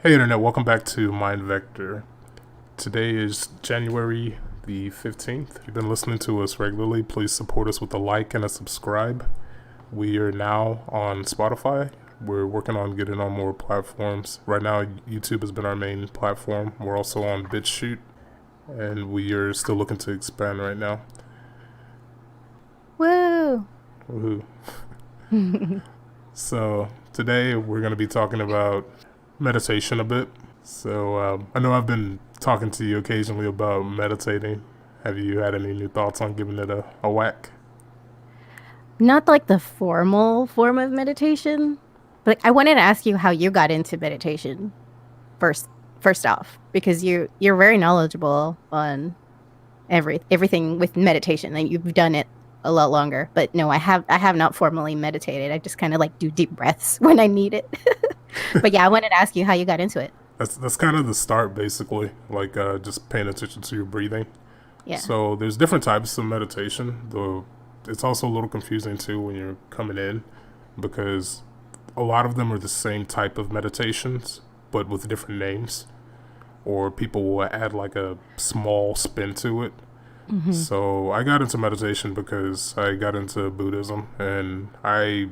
Hey Internet, welcome back to Mind Vector. Today is January the 15th. If you've been listening to us regularly, please support us with a like and a subscribe. We are now on Spotify. We're working on getting on more platforms. Right now, YouTube has been our main platform. We're also on BitChute, and we are still looking to expand right now. Woo! Woohoo. So, today we're going to be talking about meditation a bit. So I know I've been talking to you occasionally about meditating. Have you had any new thoughts on giving it a whack? Not like the formal form of meditation, but I wanted to ask you how you got into meditation first first off, because you're very knowledgeable on everything with meditation and you've done it a lot longer. But no, I have not formally meditated. I just kind of like do deep breaths when I need it. But yeah, I wanted to ask you how you got into it. That's kind of the start, basically. Like just paying attention to your breathing. Yeah. So there's different types of meditation. Though it's also a little confusing too when you're coming in, because a lot of them are the same type of meditations, but with different names. Or people will add like a small spin to it. Hmm. So I got into meditation because I got into Buddhism, and I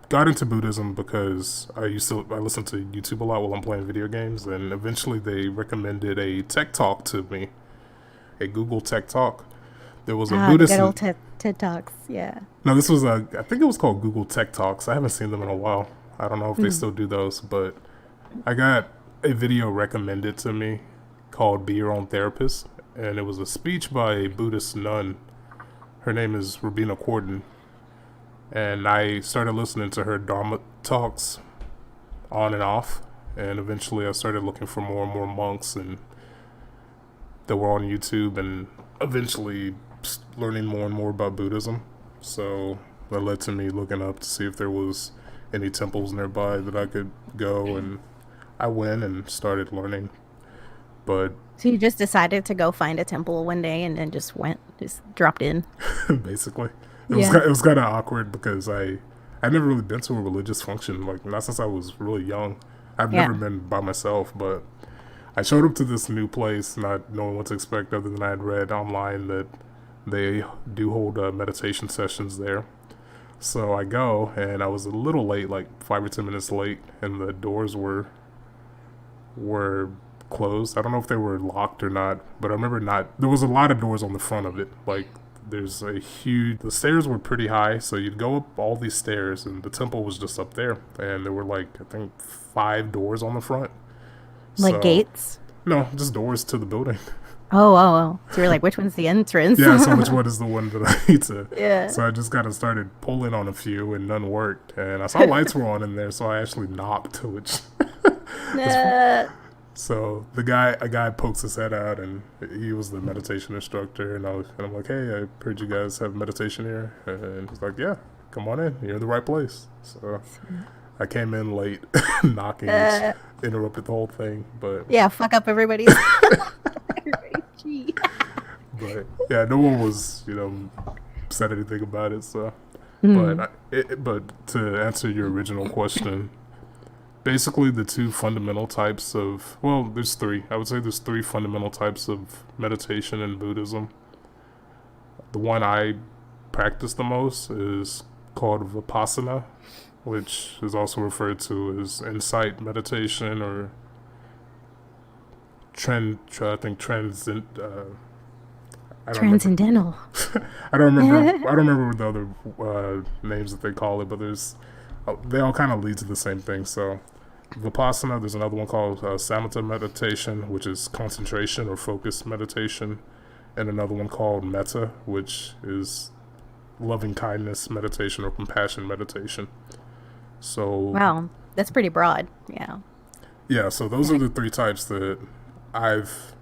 got into Buddhism because I listen to YouTube a lot while I'm playing video games, and eventually they recommended a tech talk to me, a Google Tech Talk. There was a Ah, the Buddhist. good old TED Talks. Yeah. No, this was a. I think it was called Google Tech Talks. I haven't seen them in a while. I don't know if they Mm. still do those, but I got a video recommended to me called "Be Your Own Therapist," and it was a speech by a Buddhist nun. Her name is Rabina Corden, and I started listening to her Dharma talks on and off, and eventually I started looking for more and more monks and that were on YouTube, and eventually learning more and more about Buddhism. So that led to me looking up to see if there was any temples nearby that I could go, and I went and started learning. But So you just decided to go find a temple one day and then just dropped in. basically, Yeah. it was kind of awkward because I never really been to a religious function, like not since I was really young. I've never Yeah. been by myself, but I showed up to this new place not knowing what to expect, other than I had read online that they do hold meditation sessions there. So I go, and I was a little late, like 5 or 10 minutes late, and the doors were closed. I don't know if they were locked or not, but I remember not. There was a lot of doors on the front of it. Like there's a huge. The stairs were pretty high, so you'd go up all these stairs, and the temple was just up there, and there were like I think 5 doors on the front. Like So gates. no, just doors to the building. Oh, oh, oh. So you're like, which one's the entrance? Yeah, so which one is the one that I need to? Yeah. So I just kind of started pulling on a few, and none worked. And I saw lights were on in there, so I actually knocked, which Nah. so a guy pokes his head out, and he was the meditation instructor, and I'm like, hey, I heard you guys have meditation here, and he's like, yeah, come on in, you're in the right place. So I came in late, knocking, which Uh, interrupted the whole thing, yeah, fuck up everybody's cheat. but yeah, no one was said anything about it. So, Hmm. but to answer your original question, basically the two fundamental types of there's three. I would say there's three fundamental types of meditation in Buddhism. The one I practice the most is called Vipassana, which is also referred to as insight meditation or I think transcend. I don't remember. Transcendental. I don't remember. I don't remember the other names that they call it, but they all kind of lead to the same thing. So Vipassana, there's another one called Samatha meditation, which is concentration or focused meditation, and another one called Metta, which is loving kindness meditation or compassion meditation. So Wow, that's pretty broad. Yeah. yeah, so those are the three types that I've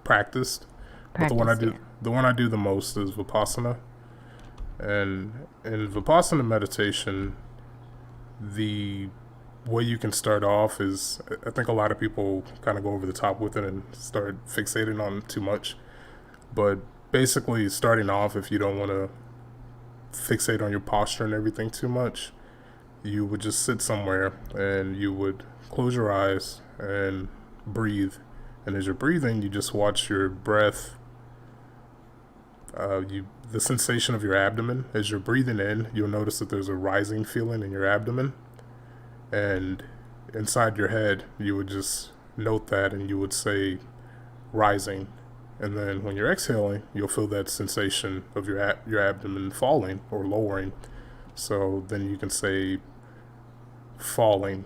practiced. But Practice, yeah. the one I do the most is Vipassana. And in Vipassana meditation, the way you can start off is I think a lot of people kind of go over the top with it and start fixating on too much. But basically, starting off, if you don't want to fixate on your posture and everything too much, you would just sit somewhere and you would close your eyes and breathe. And as you're breathing, you just watch your breath, the sensation of your abdomen. As you're breathing in, you'll notice that there's a rising feeling in your abdomen. And inside your head, you would just note that and you would say rising. And then when you're exhaling, you'll feel that sensation of your abdomen falling or lowering. So then you can say falling.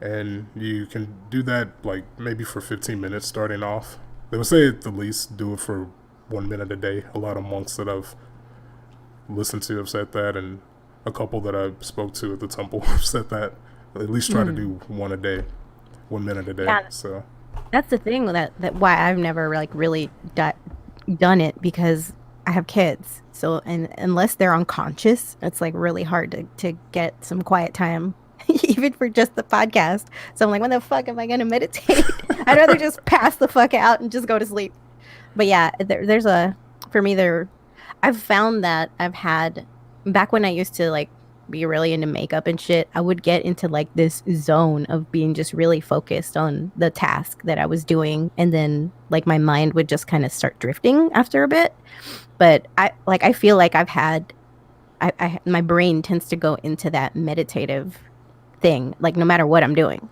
And you can do that like maybe for 15 minutes starting off. They would say at the least do it for 1 minute a day. A lot of monks that I've listened to have said that, and a couple that I spoke to at the temple have said that. At least try to do one a day, 1 minute a day. Yeah, So that's the thing that why I've never like really done it because I have kids. So and unless they're unconscious, it's like really hard to get some quiet time, even for just the podcast. So I'm like, when the fuck am I gonna meditate? I'd rather just pass the fuck out and just go to sleep. But yeah, there's a for me there. I've found that I've had back when I used to like be really into makeup and shit, I would get into like this zone of being just really focused on the task that I was doing and then like my mind would just kind of start drifting after a bit. But I feel like I've had my brain tends to go into that meditative thing like no matter what I'm doing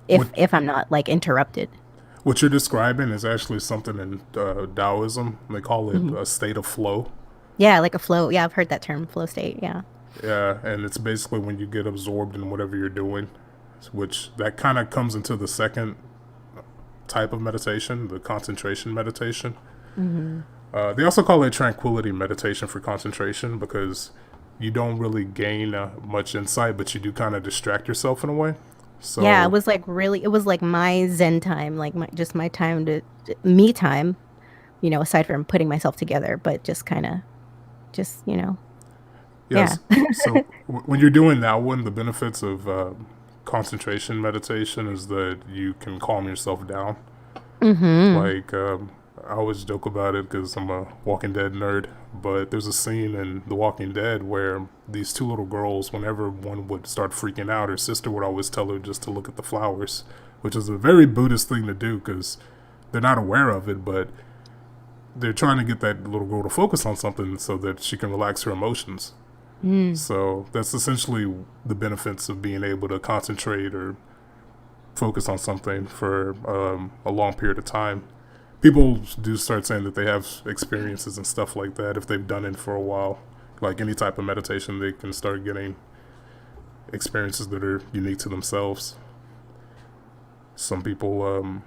what if I'm not like interrupted. what you're describing is actually something in Taoism. They call it Mhm. a state of flow. Yeah, like a flow. Yeah, I've heard that term, flow state. Yeah. Yeah, and it's basically when you get absorbed in whatever you're doing, which that kind of comes into the second type of meditation, the concentration meditation. Hmm. They also call it tranquility meditation for concentration because you don't really gain much insight, but you do kind of distract yourself in a way. Yeah, it So, was like really, it was like my Zen time, like my just my time me time, aside from putting myself together, but just kind of just, yeah. yes. So, when you're doing that one, the benefits of concentration meditation is that you can calm yourself down. Hmm. Like, I always joke about it because I'm a Walking Dead nerd, but there's a scene in The Walking Dead where these two little girls, whenever one would start freaking out, her sister would always tell her just to look at the flowers, which is a very Buddhist thing to do because they're not aware of it, but they're trying to get that little girl to focus on something so that she can relax her emotions. Mm. So that's essentially the benefits of being able to concentrate or focus on something for a long period of time. People do start saying that they have experiences and stuff like that if they've done it for a while. Like any type of meditation, they can start getting experiences that are unique to themselves. Some people,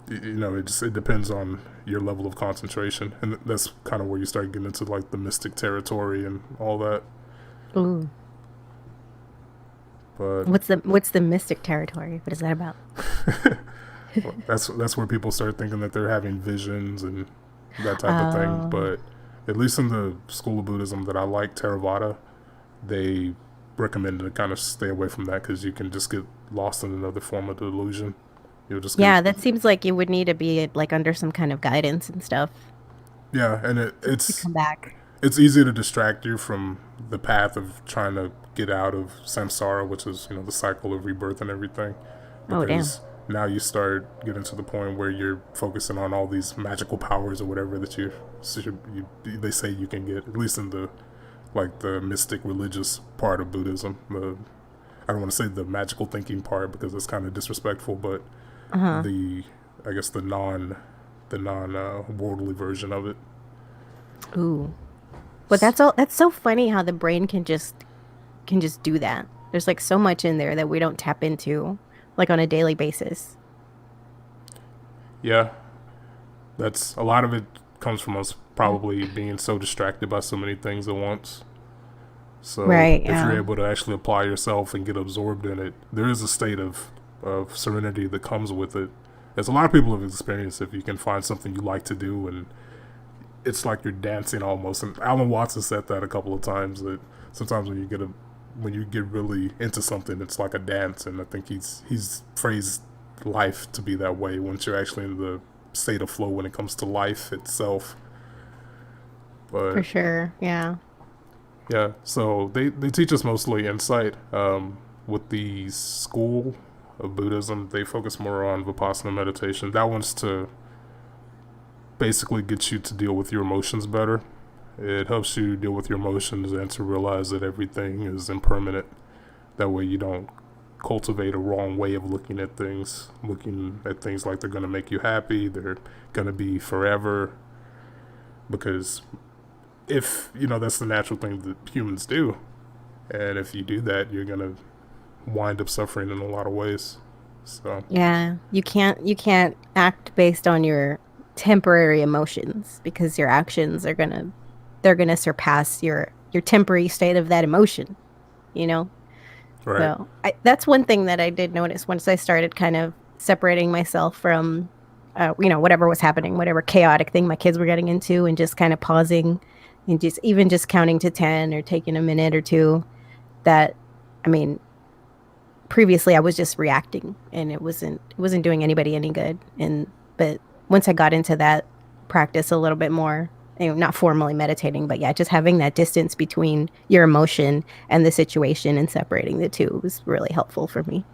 it depends on your level of concentration, and that's kind of where you start getting into like the mystic territory and all that. Ooh. But What's the mystic territory? What is that about? that's where people start thinking that they're having visions and that type of thing. Oh. But at least in the school of Buddhism that I like, Theravada, they recommend to kind of stay away from that because you can just get lost in another form of delusion. You'll just get Yeah, that seems like you would need to be like under some kind of guidance and stuff yeah, and to come back. it's easy to distract you from the path of trying to get out of samsara, which is the cycle of rebirth and everything, Oh, damn. because now you start getting to the point where you're focusing on all these magical powers or whatever that they say you can get, at least in the like the mystic religious part of Buddhism. I don't want to say the magical thinking part because it's kind of disrespectful, but Uh-huh. the I guess the non worldly version of it. Ooh. But that's so funny how the brain can just do that. There's like so much in there that we don't tap into like on a daily basis. Yeah, that's a lot of it comes from us probably being so distracted by so many things at once. So Right, if you're yeah. able to actually apply yourself and get absorbed in it, there is a state of serenity that comes with it. As a lot of people have experienced, if you can find something you like to do, and it's like you're dancing almost. And Alan Watts has said that a couple of times that sometimes when you get really into something, it's like a dance. And I think he's phrased life to be that way once you're actually in the state of flow when it comes to life itself. For But sure. Yeah. Yeah, so they teach us mostly insight. With the school of Buddhism, they focus more on Vipassana meditation. That one's to basically get you to deal with your emotions better. It helps you deal with your emotions and to realize that everything is impermanent. That way you don't cultivate a wrong way of looking at things like they're going to make you happy, they're going to be forever. Because if, that's the natural thing that humans do. And if you do that, you're going to wind up suffering in a lot of ways. So, Yeah, you can't act based on your temporary emotions because your actions are they're gonna surpass your temporary state of that emotion, you know? right. So that's one thing that I did notice once I started kind of separating myself from, whatever was happening, whatever chaotic thing my kids were getting into, and just kind of pausing and just even just counting to 10 or taking a minute or two. That, I mean, previously I was just reacting and it wasn't doing anybody any good. And but once I got into that practice a little bit more, not formally meditating, but yeah, just having that distance between your emotion and the situation and separating the two was really helpful for me.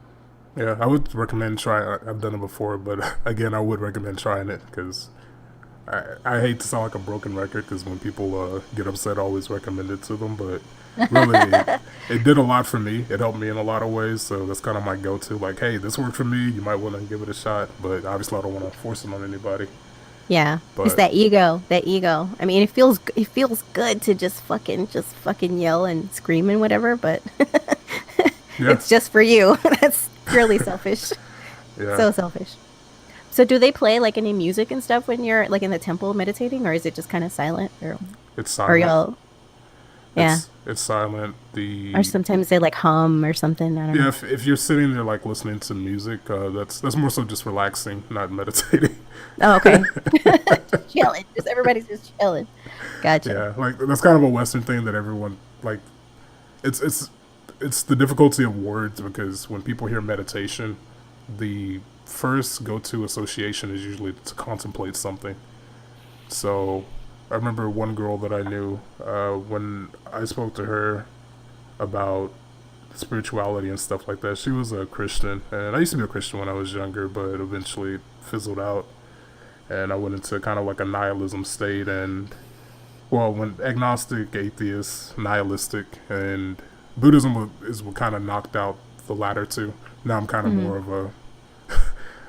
Yeah, I would recommend trying. I've done it before, but again, I would recommend trying it because I hate to sound like a broken record because when people get upset, I always recommend it to them. But really, it did a lot for me. It helped me in a lot of ways. So that's kind of my go-to. Like, hey, this worked for me. You might want to give it a shot. But obviously, I don't want to force it on anybody. Yeah, it's But that ego, that ego. I mean, it feels good to just fucking yell and scream and whatever, but yeah, it's just for you. That's purely selfish. yeah, So selfish. So do they play like any music and stuff when you're like in the temple meditating, or is it just kind of silent, it's or silent. y'all? Yeah. It's silent. Or sometimes they like hum or something. I don't Yeah, know. if you're sitting there like listening to music, that's more so just relaxing, not meditating. Oh, okay. Chilling. Just everybody's just chilling. Gotcha. Yeah, like that's kind of a Western thing that everyone like. It's it's it's the difficulty of words because when people hear meditation, the first go-to association is usually to contemplate something. So, I remember one girl that I knew when I spoke to her about spirituality and stuff like that. She was a Christian, and I used to be a Christian when I was younger, but eventually fizzled out, and I went into kind of like a nihilism state, and well, when agnostic, atheist, nihilistic, and Buddhism is what kind of knocked out the latter two. Now I'm kind of Hmm. more of a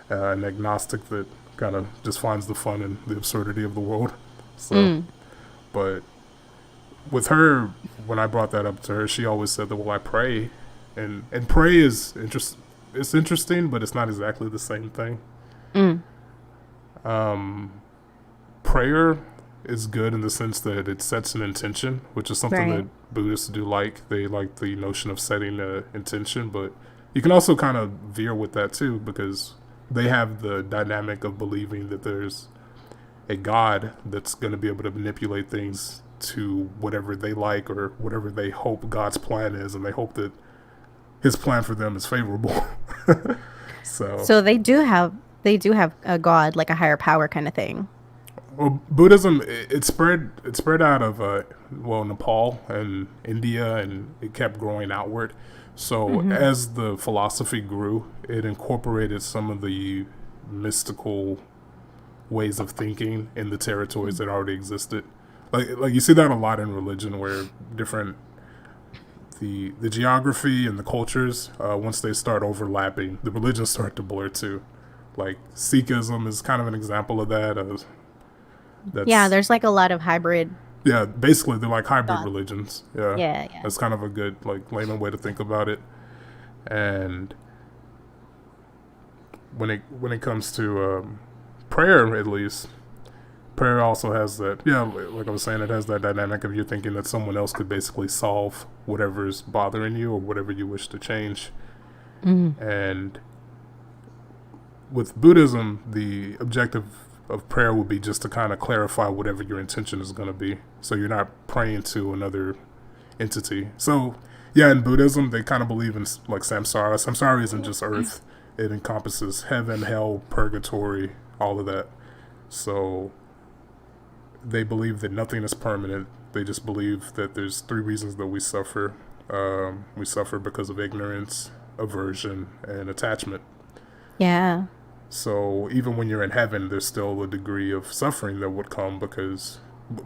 an agnostic that kind of just finds the fun and the absurdity of the world. So, Mm. but with her, when I brought that up to her, she always said that, well, I pray, and pray is It's interesting, but it's not exactly the same thing. Mm. Um, Prayer is good in the sense that it sets an intention, which is something Right. that Buddhists do like. They like the notion of setting an intention, but you can also kind of veer with that too because they have the dynamic of believing that there's a God that's going to be able to manipulate things to whatever they like or whatever they hope God's plan is, and they hope that His plan for them is favorable. So, So they do have a god, like a higher power kind of thing. well, Buddhism it spread out of Nepal and India, and it kept growing outward. So Hmm. as the philosophy grew, it incorporated some of the mystical ways of thinking in the territories that already existed. Like you see that a lot in religion, where different the geography and the cultures once they start overlapping, the religions start to blur too. Like Sikhism is kind of an example of that. Yeah, That's there's like a lot of hybrid Yeah, basically they're like hybrid gods. religions. Yeah, Yeah, yeah. that's kind of a good like layman way to think about it. And when it comes to prayer, at least prayer also has that. Yeah, like I was saying, it has that dynamic of you thinking that someone else could basically solve whatever's bothering you or whatever you wish to change. Mm. And with Buddhism, the objective of prayer would be just to kind of clarify whatever your intention is going to be. So you're not praying to another entity. So yeah, in Buddhism, they kind of believe in like samsara. Samsara isn't just earth; it encompasses heaven, hell, purgatory, all of that. So they believe that nothing is permanent. They just believe that there's three reasons that we suffer. We suffer because of ignorance, aversion, and attachment. Yeah. So even when you're in heaven, there's still a degree of suffering that would come because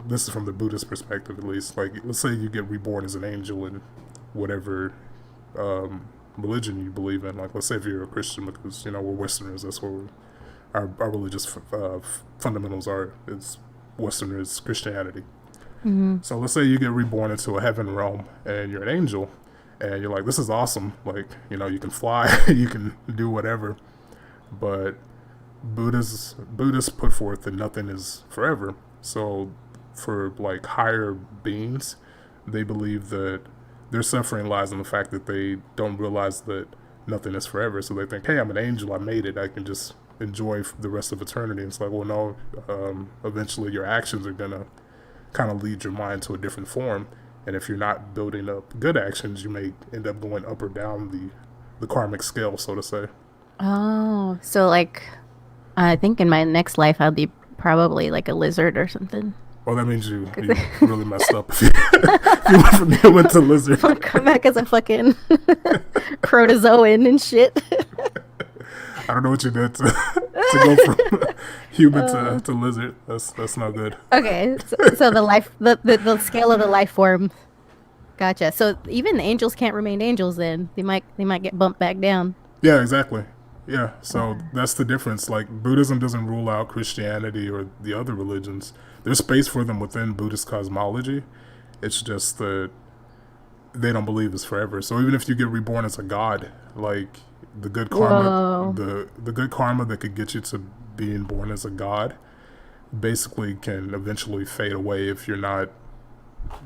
this is from the Buddhist perspective, at least. Like, let's say you get reborn as an angel in whatever religion you believe in. Like, let's say if you're a Christian, because we're Westerners. That's where our religious fundamentals are. It's Westerners Christianity. Mm-hmm. So let's say you get reborn into a heaven realm and you're an angel, and you're like, this is awesome. Like, you can fly, you can do whatever. But Buddhists put forth that nothing is forever. So for like higher beings, they believe that their suffering lies in the fact that they don't realize that nothing is forever. So they think, hey, I'm an angel, I made it, I can just enjoy the rest of eternity. And it's like, well, no, eventually your actions are gonna kind of lead your mind to a different form. And if you're not building up good actions, you may end up going up or down the karmic scale, so to say. Oh, so like, I think in my next life I'll be probably like a lizard or something. Well, that means you really messed up if you went from human to lizard. I'll come back as a fucking protozoan and shit. I don't know what you did to go from human to lizard. That's not good. Okay, so the scale of the life form. Gotcha. So even the angels can't remain angels. Then they might get bumped back down. Yeah, exactly. Yeah, so that's the difference. Like, Buddhism doesn't rule out Christianity or the other religions. There's space for them within Buddhist cosmology. It's just that they don't believe it's forever. So even if you get reborn as a god, like the good karma, the good karma that could get you to being born as a god, basically can eventually fade away if you're not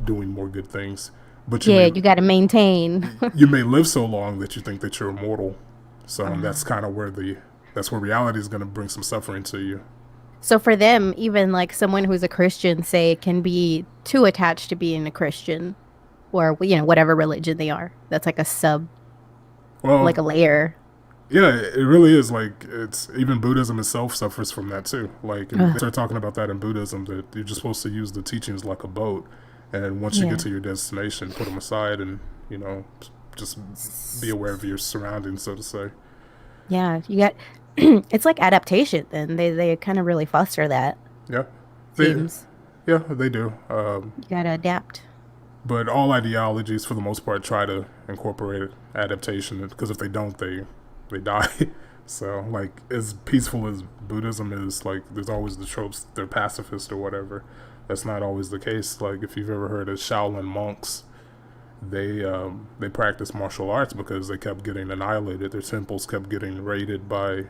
doing more good things. But you got to maintain. You may live so long that you think that you're immortal. So that's kind of where reality is going to bring some suffering to you. So for them, even like someone who's a Christian, say, can be too attached to being a Christian, or whatever religion they are. That's like like a layer. Yeah, it really is. Like, it's even Buddhism itself suffers from that too. Like, they start talking about that in Buddhism, that you're just supposed to use the teachings like a boat, and once you get to your destination, put them aside, and just be aware of your surroundings, so to say. Yeah, you got. It's like adaptation. Then they kind of really foster that. Yeah, seems. Yeah, they do. You gotta adapt. But all ideologies, for the most part, try to incorporate adaptation, because if they don't, they die. So, like, as peaceful as Buddhism is, like, there's always the tropes, they're pacifist or whatever. That's not always the case. Like, if you've ever heard of Shaolin monks, they practice martial arts because they kept getting annihilated. Their temples kept getting raided by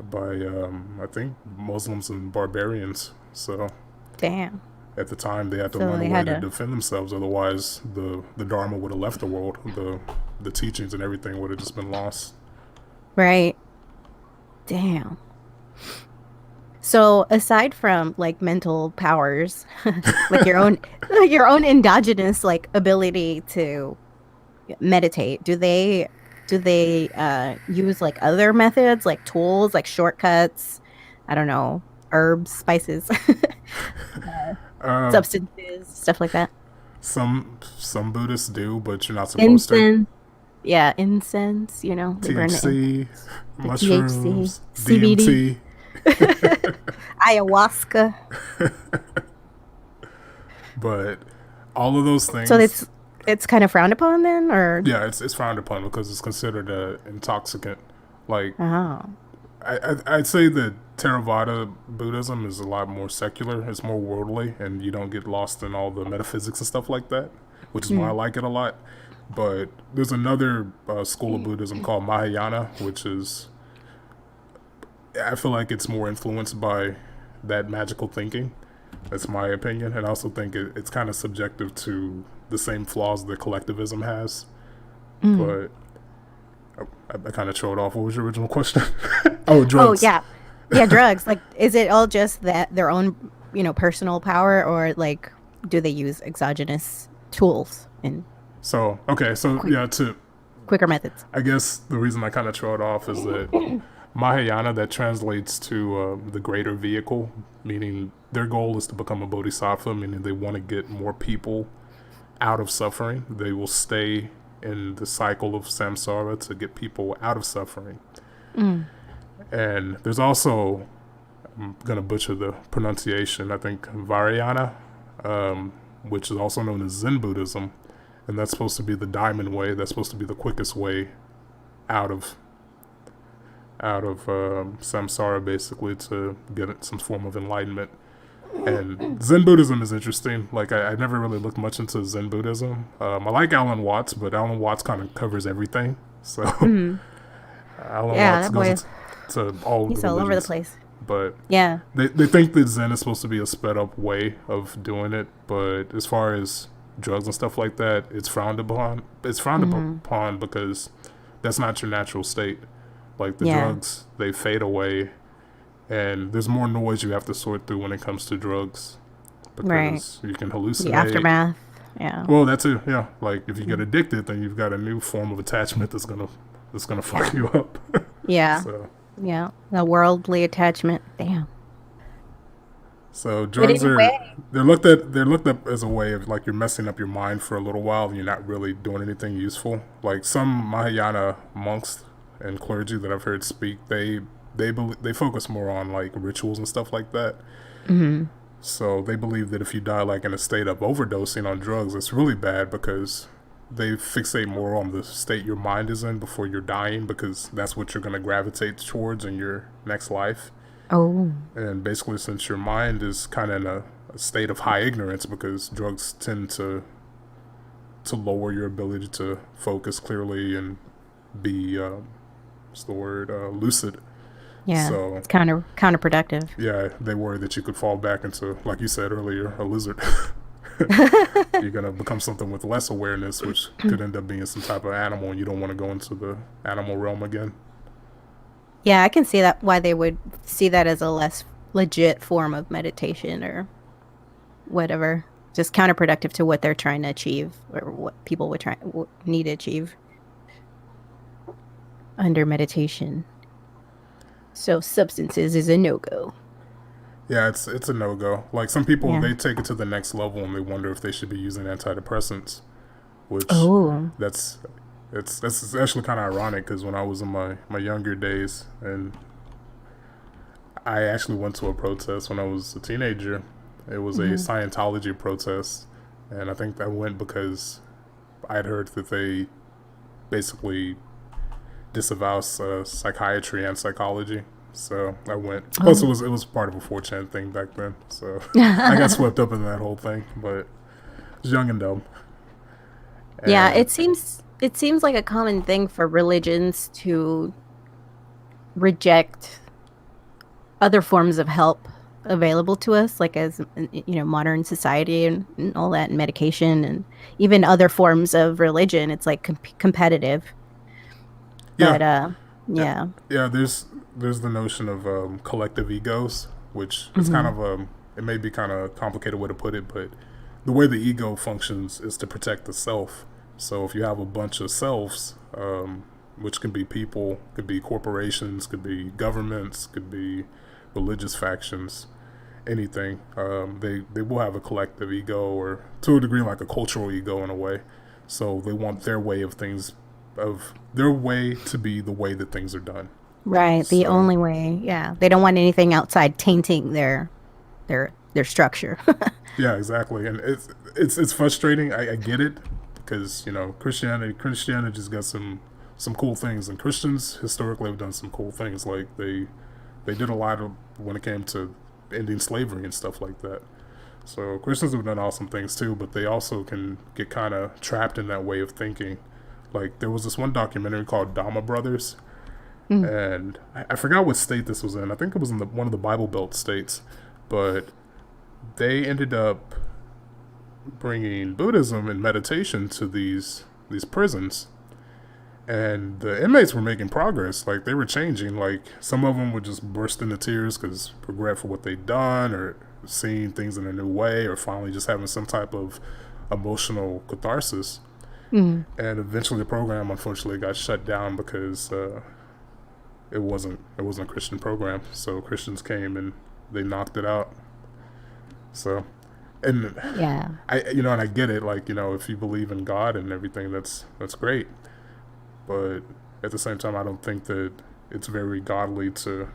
I think Muslims and barbarians. So damn. At the time, they had to learn a way to defend themselves. Otherwise, the Dharma would have left the world. The teachings and everything would have just been lost. Right. Damn. So aside from like mental powers, like your own endogenous like ability to meditate, do they use like other methods, like tools, like shortcuts, I don't know, herbs, spices, substances, stuff like that? Some Buddhists do, but you're not supposed to. Yeah, incense, THC, mushrooms, THC, DMT, ayahuasca. But all of those things. So it's kind of frowned upon then, or? Yeah, it's frowned upon because it's considered an intoxicant. Like, I'd say that Theravada Buddhism is a lot more secular. It's more worldly, and you don't get lost in all the metaphysics and stuff like that, which is why I like it a lot. But there's another school of Buddhism called Mahayana, which is, I feel like it's more influenced by that magical thinking. That's my opinion. And I also think it's kind of subjective to the same flaws that collectivism has. But I kind of threw it off. What was your original question? Oh, drugs. Oh, yeah. Yeah, drugs. Like, is it all just that their own, personal power, or like, do they use exogenous tools and quicker methods? I guess the reason I kind of throw it off is that Mahayana, that translates to the greater vehicle, meaning their goal is to become a bodhisattva, meaning they want to get more people out of suffering. They will stay in the cycle of samsara to get people out of suffering. And there's also, I'm going to butcher the pronunciation, I think Vajrayana, which is also known as Zen Buddhism. And that's supposed to be the diamond way. That's supposed to be the quickest way out of samsara, basically, to get some form of enlightenment. And Zen Buddhism is interesting. Like, I never really looked much into Zen Buddhism. I like Alan Watts, but Alan Watts kind of covers everything. So Alan Watts goes to all he's the all over the religions. place. But Yeah. they think that Zen is supposed to be a sped up way of doing it. But as far as drugs and stuff like that, it's frowned upon. It's frowned upon because that's not your natural state. Like, the drugs, they fade away, and there's more noise you have to sort through when it comes to drugs, because you can hallucinate. The aftermath. Yeah. Well, that's it. Yeah, like, if you get addicted, then you've got a new form of attachment that's gonna fuck you up. Yeah. So Yeah. The worldly attachment. Damn. So drugs anyway. they're looked at as a way of, like, you're messing up your mind for a little while and you're not really doing anything useful. Like, some Mahayana monks and clergy that I've heard speak, they focus more on, like, rituals and stuff like that. So they believe that if you die, like, in a state of overdosing on drugs, it's really bad, because they fixate more on the state your mind is in before you're dying, because that's what you're going to gravitate towards in your next life. Oh. And basically, since your mind is kind of in a state of high ignorance, because drugs tend to lower your ability to focus clearly and be what's the word, lucid. Yeah. So it's counterproductive. yeah, they worry that you could fall back into, like you said earlier, a lizard. You're gonna become something with less awareness, which could end up being some type of animal, and you don't want to go into the animal realm again. Yeah, I can see that, why they would see that as a less legit form of meditation or whatever. Just counterproductive to what they're trying to achieve, or what people would need to achieve under meditation. So substances is a no-go. Yeah, it's a no-go. Like, some people, Yeah. they take it to the next level and they wonder if they should be using antidepressants, which that's actually kind of ironic, because when I was in my younger days, and I actually went to a protest when I was a teenager. It was a Scientology protest, and I think I went because I had heard that they basically disavow psychiatry and psychology. So I went. Plus, it was part of a 4chan thing back then, so I got swept up in that whole thing. But I was young and dumb. Yeah, And it seems like a common thing for religions to reject other forms of help available to us, like, as modern society and all that, and medication, and even other forms of religion. It's like competitive. Yeah. But yeah. Yeah, there's the notion of collective egos, which is kind of it may be kind of a complicated way to put it, but the way the ego functions is to protect the self. So if you have a bunch of selves, which can be people, could be corporations, could be governments, could be religious factions, anything, they will have a collective ego, or to a degree like a cultural ego in a way. So they want their way of things, of their way to be the way that things are done. Right, the only way. Yeah, they don't want anything outside tainting their structure. Yeah, exactly. And it's frustrating. I get it, because Christianity just got some cool things, and Christians historically have done some cool things. Like, they did a lot of, when it came to ending slavery and stuff like that. So Christians have done awesome things too, but they also can get kind of trapped in that way of thinking. Like, there was this one documentary called Dharma Brothers, and I forgot what state this was in. I think it was in one of the Bible Belt states, but they ended up bringing Buddhism and meditation to these prisons, and the inmates were making progress. Like, they were changing. Like, some of them would just burst into tears because regret for what they'd done, or seeing things in a new way, or finally just having some type of emotional catharsis. And eventually the program, unfortunately, got shut down because it wasn't a Christian program. So Christians came and they knocked it out. So, and Yeah. and I get it. Like, if you believe in God and everything, that's great. But at the same time, I don't think that it's very godly to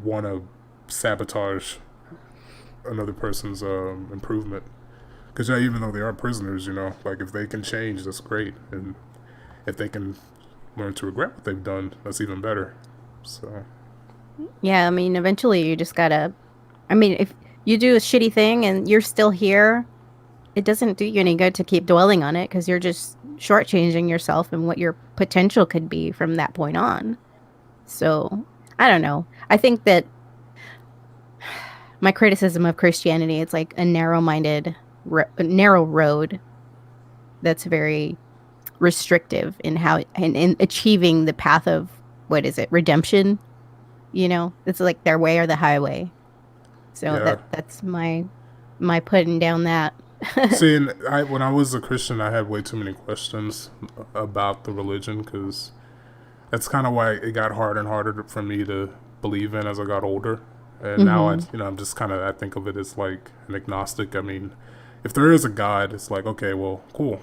want to sabotage another person's improvement. Because even though they are prisoners, like if they can change, that's great, and if they can learn to regret what they've done, that's even better. So Yeah, I mean, eventually you just gotta. I mean, if you do a shitty thing and you're still here, it doesn't do you any good to keep dwelling on it because you're just shortchanging yourself and what your potential could be from that point on. So, I don't know. I think that my criticism of Christianity, it's like a narrow road that's very restrictive in how in achieving the path of what is it, redemption. It's like their way or the highway. So yeah. that's my putting down that. See, and when I was a Christian, I had way too many questions about the religion because that's kind of why it got harder and harder for me to believe in as I got older. And now I'm just kind of, I think of it as like an agnostic. I mean, if there is a God, it's like, okay, well, cool.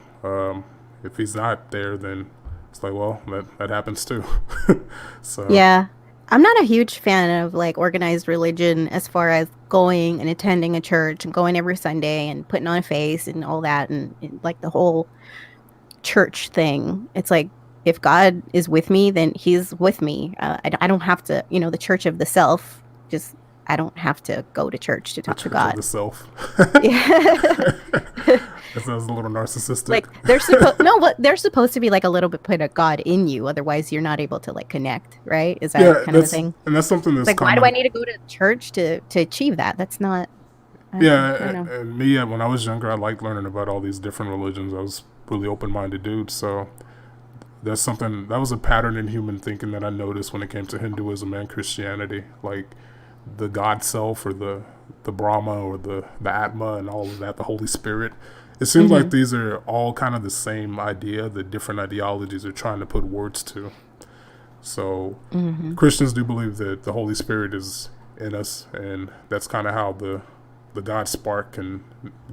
If he's not there, then it's like, well, that happens too. So Yeah. I'm not a huge fan of like organized religion as far as going and attending a church and going every Sunday and putting on a face and all that and like the whole church thing. It's like if God is with me, then he's with me. I don't have to, the church of the self, just I don't have to go to church to the talk to church of God. the self. Yeah. That sounds a little narcissistic. Like they're supposed no, but they're supposed to be like a little bit of God in you, otherwise you're not able to like connect, right? Is that Yeah, kind of a thing? and that's something It's that's like why do I common. need to go to church to achieve that? That's not. I don't Yeah, know. and me, when I was younger, I liked learning about all these different religions. I was really open-minded dude, so that's something that was a pattern in human thinking that I noticed when it came to Hinduism and Christianity, like the God Self or the Brahma or the Atma and all of that, the Holy Spirit. It seems like Hmm. these are all kind of the same idea. The different ideologies are trying to put words to. So Hmm. Christians do believe that the Holy Spirit is in us, and that's kind of how the God spark can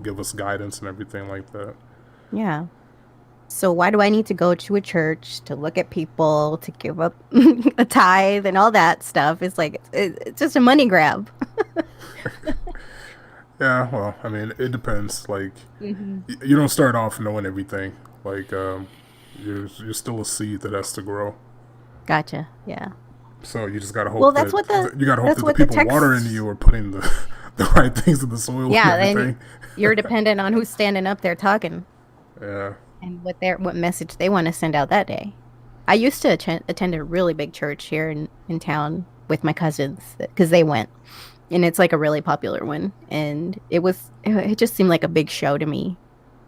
give us guidance and everything like that. Yeah. So why do I need to go to a church to look at people to give up a tithe and all that stuff? It's like it's just a money grab. Yeah, well, I mean, it depends. Like, Hmm. you don't start off knowing everything. Like, you're still a seed that has to grow. Gotcha. Yeah. So you just gotta Well, hope that that's the what the people watering text. you are putting the the right things in the soil and Yeah. Then everything. you're dependent on who's standing up there talking Yeah, and what message they want to send out that day. I used to attend a really big church here in town with my cousins because they went, and it's like a really popular one, and it just seemed like a big show to me.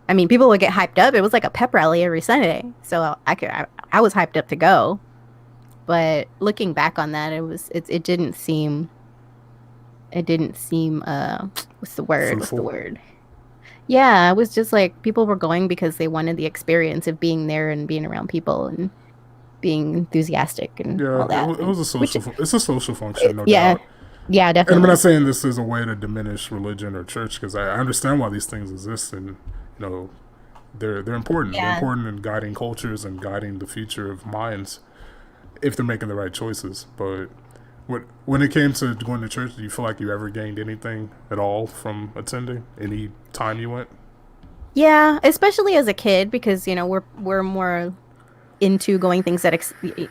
I mean, people would get hyped up. It was like a pep rally every Sunday, so I was hyped up to go. But looking back on that, it didn't seem what's the word? What's the fruitful. word? Yeah, it was just like people were going because they wanted the experience of being there and being around people and being enthusiastic and Yeah, all that. it was a Which, it's a social function, no yeah, doubt. yeah, And I'm not definitely. saying this is a way to diminish religion or church because I understand why these things exist, and you know they're important. They're Yeah. important in guiding cultures and guiding the future of minds if they're making the right choices. But when it came to going to church, do you feel like you ever gained anything at all from attending any time you went? Yeah, especially as a kid because we're more into going things that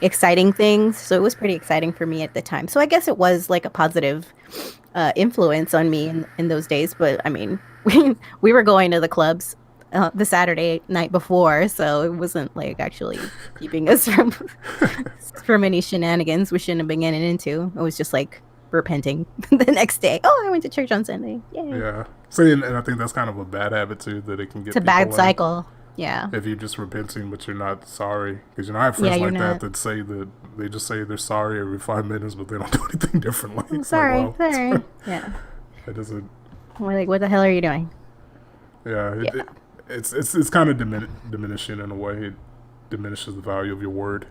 exciting things. So it was pretty exciting for me at the time. So I guess it was like a positive influence on me in those days. But I mean, we were going to the clubs the Saturday night before, so it wasn't like actually keeping us from any shenanigans we shouldn't have been getting into. It was just like repenting the next day. Oh, I went to church on Sunday. Yay. Yeah. See, and I think that's kind of a bad habit too that it can It's get a bad people in. cycle. Yeah. If you're just repenting but you're not sorry, because I have Yeah, friends you're like that not. that say that they just say they're sorry every 5 minutes, but they don't do anything differently. Oh, It's like, sorry, well, sorry. Yeah. it doesn't. We're like, what the hell are you doing? Yeah, Yeah. it's kind of diminishing in a way. It diminishes the value of your word,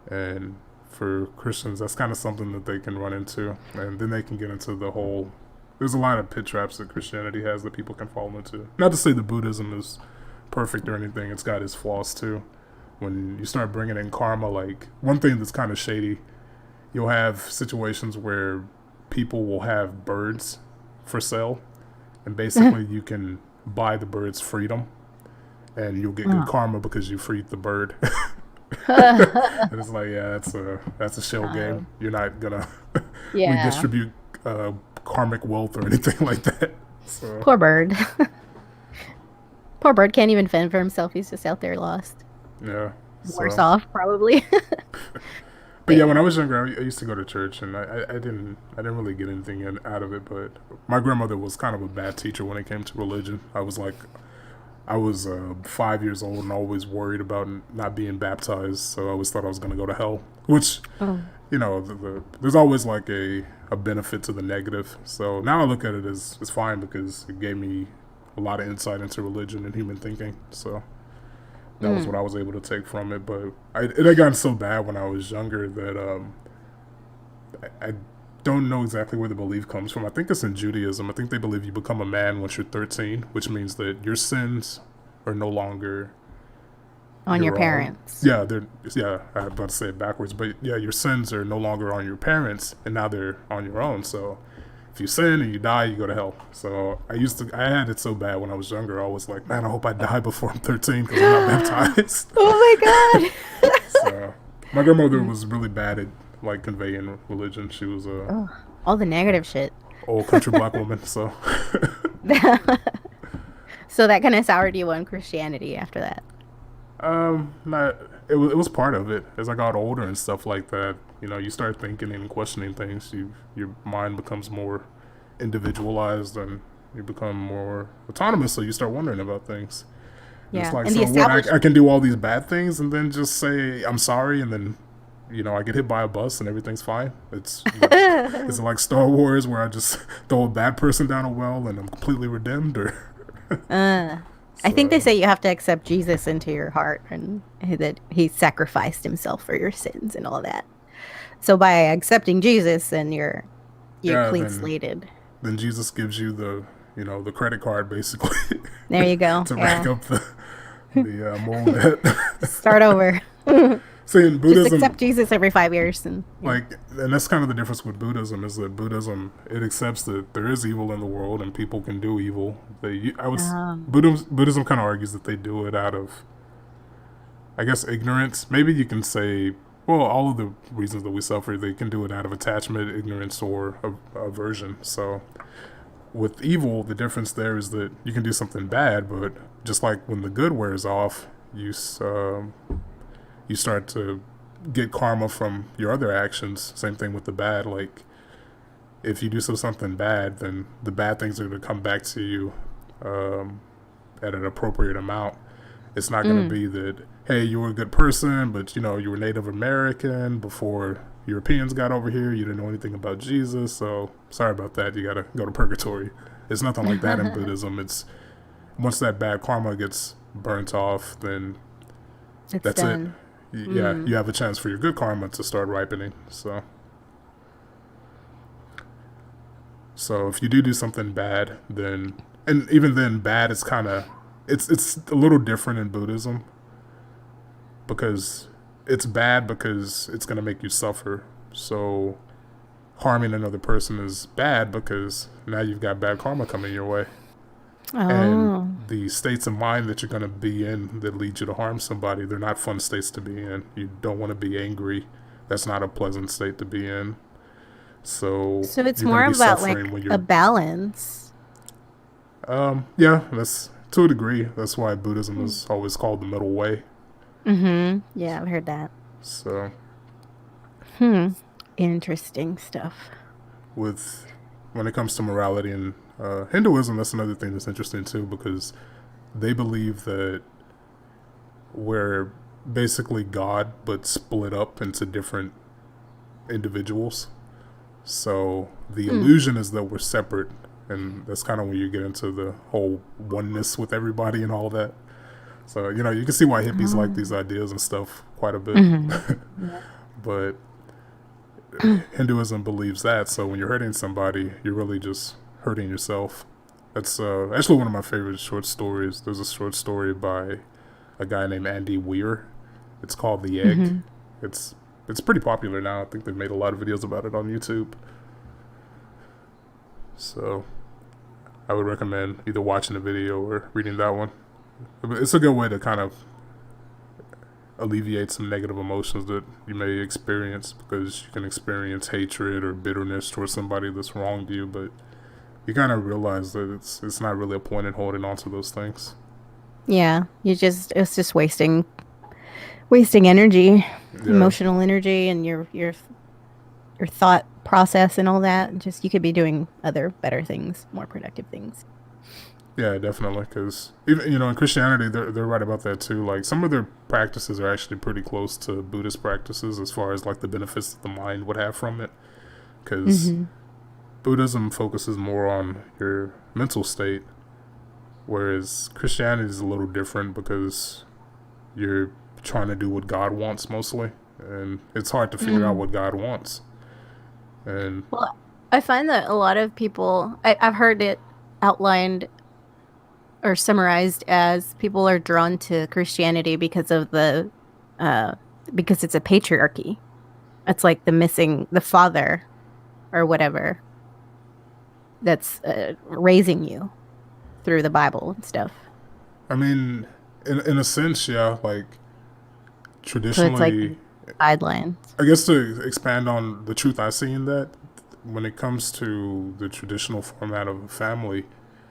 and for Christians, that's kind of something that they can run into, and then they can get into the whole. There's a lot of pit traps that Christianity has that people can fall into. Not to say that Buddhism is perfect or anything; it's got its flaws too. When you start bringing in karma, like one thing that's kind of shady, you'll have situations where people will have birds for sale, and basically you can buy the bird's freedom, and you'll get good karma because you freed the bird. And it's like, yeah, that's a shell game. You're not gonna redistribute karmic wealth or anything like that. So. Poor bird. Poor bird can't even fend for himself. He's just out there lost. Yeah. Worse off, probably. But yeah, when I was younger, I used to go to church, and I didn't really get anything out of it. But my grandmother was kind of a bad teacher when it came to religion. I was 5 years old and always worried about not being baptized, so I always thought I was going to go to hell. Which, you know, there's always like a benefit to the negative. So now I look at it as fine because it gave me a lot of insight into religion and human thinking. So that was what I was able to take from it. But it had gotten so bad when I was younger that I don't know exactly where the belief comes from. I think it's in Judaism. I think they believe you become a man once you're 13, which means that your sins are no longer on your parents. Yeah, I was about to say it backwards, but yeah, your sins are no longer on your parents, and now they're on your own. So if you sin and you die, you go to hell. So I had it so bad when I was younger. I was like, man, I hope I die before I'm 13 because I'm not baptized. Oh my God. So my grandmother was really bad at like conveying religion. She was all the negative shit. Old country black woman. So so that kind of soured you on Christianity after that. It was part of it. As I got older and stuff like that, you know, you start thinking and questioning things. Your mind becomes more individualized and you become more autonomous. So you start wondering about things. Yeah, it's like, and so what, I can do all these bad things and then just say I'm sorry, and then, you know, I get hit by a bus and everything's fine. It's like Star Wars where I just throw a bad person down a well and I'm completely redeemed, or. I think they say you have to accept Jesus into your heart and that he sacrificed himself for your sins and all that. So by accepting Jesus, then you're clean slated. Then Jesus gives you the credit card basically. There you go. To rack up the moral debt. Start over. See, in Buddhism, just accept Jesus every 5 years, and that's kind of the difference with Buddhism, is that Buddhism, it accepts that there is evil in the world and people can do evil. Buddhism kind of argues that they do it out of, I guess, ignorance. Maybe you can say, well, all of the reasons that we suffer, they can do it out of attachment, ignorance, or aversion. So with evil, the difference there is that you can do something bad, but just like when the good wears off, you start to get karma from your other actions. Same thing with the bad. Like, if you do something bad, then the bad things are going to come back to you at an appropriate amount. It's not going to be that, hey, you were a good person, but, you know, you were Native American before Europeans got over here. You didn't know anything about Jesus, so sorry about that. You got to go to purgatory. It's nothing like that in Buddhism. It's once that bad karma gets burnt off, then that's done. It. Yeah, you have a chance for your good karma to start ripening. So if you do something bad, then, and even then, bad is kind of, it's a little different in Buddhism, because it's bad because it's going to make you suffer. So harming another person is bad because now you've got bad karma coming your way. And the states of mind that you're going to be in that lead you to harm somebody, they're not fun states to be in. You don't want to be angry. That's not a pleasant state to be in. So it's more about like a balance. Yeah, that's to a degree. That's why Buddhism is always called the middle way. Yeah, I've heard that. So. Interesting stuff. When it comes to morality and Hinduism, that's another thing that's interesting too, because they believe that we're basically God, but split up into different individuals. So the illusion is that we're separate, and that's kind of when you get into the whole oneness with everybody and all that. So, you know, you can see why hippies like these ideas and stuff quite a bit. But Hinduism believes that. So when you're hurting somebody, you're really just hurting yourself. That's actually one of my favorite short stories. There's a short story by a guy named Andy Weir. It's called The Egg. Mhm. It's pretty popular now. I think they've made a lot of videos about it on YouTube. So I would recommend either watching the video or reading that one. It's a good way to kind of alleviate some negative emotions that you may experience, because you can experience hatred or bitterness towards somebody that's wronged you, but you kind of realize that it's not really a point in holding on to those things. Yeah, it's just wasting energy, Yeah, emotional energy, and your thought process and all that. Just you could be doing other better things, more productive things. yeah, definitely. Because even in Christianity, they're right about that too. Like some of their practices are actually pretty close to Buddhist practices as far as like the benefits that the mind would have from it. Because Hmm. Buddhism focuses more on your mental state, whereas Christianity is a little different because you're trying to do what God wants mostly, and it's hard to figure out Mm. what God wants. And Well, I find that a lot of people, I've heard it outlined or summarized as people are drawn to Christianity because of uh, because it's a patriarchy. It's like the father or whatever that's raising you through the Bible and stuff. I mean, in a sense, yeah, like So it's like traditionally, guidelines. I guess to expand on the truth I see in that, when it comes to the traditional format of a family,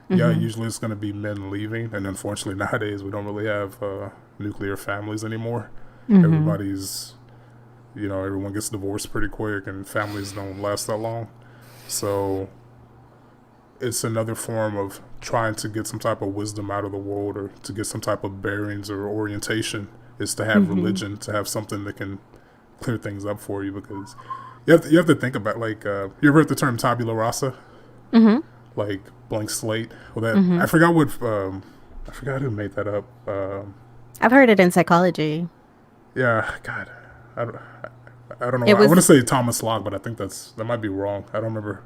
yeah, Hmm. usually it's going to be men leaving, and unfortunately nowadays we don't really have nuclear families anymore. Hmm. Everybody's, everyone gets divorced pretty quick, and families don't last that long. So it's another form of trying to get some type of wisdom out of the world, or to get some type of bearings or orientation, is to have Hmm. religion, to have something that can clear things up for you. Because you have to think about, like, you ever heard the term tabula rasa, Hmm. like blank slate? Well, that Hmm. I forgot who made that up. I've heard it in psychology. Yeah, God, I don't, I don't know. It I want to was, say Thomas Locke, but I think that might be wrong. I don't remember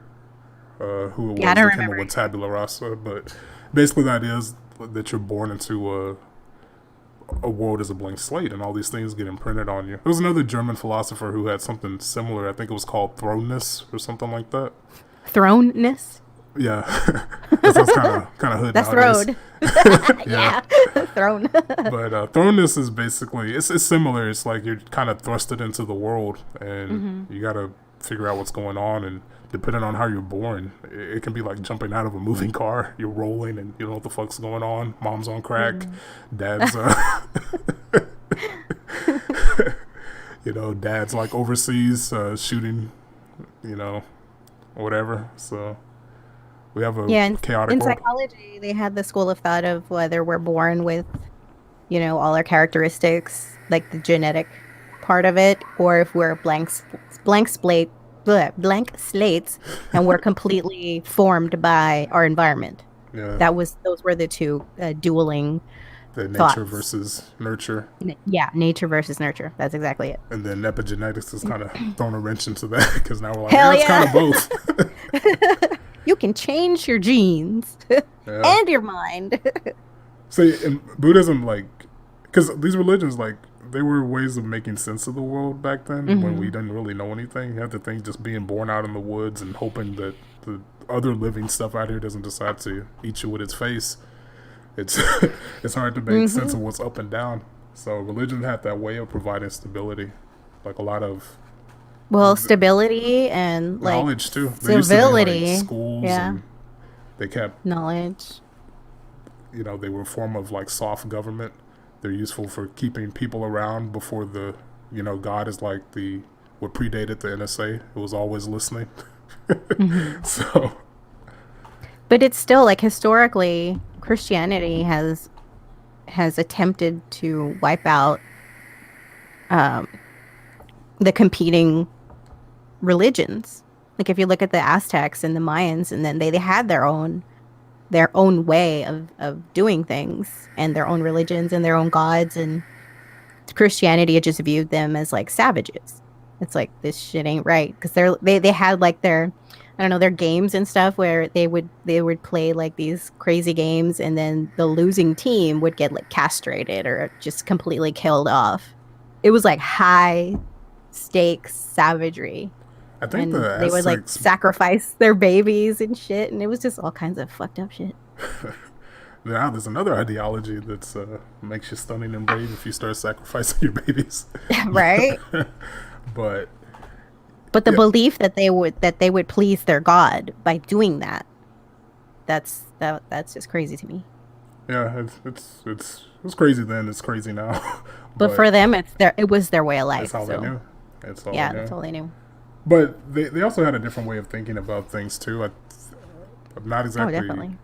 who it yeah, I was don't that came up remember. with tabula rasa, but basically the idea is that you're born into a world as a blank slate, and all these things get imprinted on you. There was another German philosopher who had something similar. I think it was called thrownness or something like that. Throneness. Yeah, that sounds kind of hood That's nowadays. road. Yeah, Yeah, throne. but thrownness is basically it's similar. It's like you're kind of thrusted into the world, and Hmm. you got to figure out what's going on. And depending on how you're born, it can be like jumping out of a moving car. You're rolling, and you don't know what the fuck's going on. Mom's on crack, Hmm. dad's dad's like overseas shooting, you know, whatever. So we have a Yeah, chaotic in world. psychology, they had the school of thought of whether we're born with, all our characteristics, like the genetic part of it, or if we're blank slate, blank slates, and we're completely formed by our environment. Yeah, Those were the two dueling the nature thoughts. versus nurture. Yeah, nature versus nurture. That's exactly it. And then epigenetics has kind of thrown a wrench into that because now we're like, yeah, Hell it's kind yeah. of both. You can change your genes Yeah. and your mind. See, in Buddhism, like, because these religions, like, they were ways of making sense of the world back then when we Hmm. didn't really know anything. You have to think just being born out in the woods and hoping that the other living stuff out here doesn't decide to eat you with its face. It's it's hard to make sense Hmm. of what's up and down. So religion had that way of providing stability, like a lot of Well, stability and like knowledge too. There used to be like civility. schools, Yeah, and they kept, knowledge. they were a form of like soft government. They're useful for keeping people around before God is like what predated the NSA. It was always listening. Hmm. So But it's still like historically, Christianity has attempted to wipe out um, the competing religions. Like if you look at the Aztecs and the Mayans, and then they had their own way of doing things and their own religions and their own gods, and Christianity had just viewed them as like savages. It's like this shit ain't right because they had like their, I don't know, their games and stuff where they would play like these crazy games, and then the losing team would get like castrated or just completely killed off. It was like high stakes savagery, I think and the they would like Aztecs. sacrifice their babies and shit, and it was just all kinds of fucked up shit. Now there's another ideology that's makes you stunning and brave if you start sacrificing your babies. Right? But But the yeah, belief that they would please their god by doing that, that's just crazy to me. yeah, it's crazy then. It's crazy now, But but for them, it was their way of it's life. all they So knew. It's all they yeah, knew. that's all they knew. But they also had a different way of thinking about things too. I'm not Oh, exactly. definitely.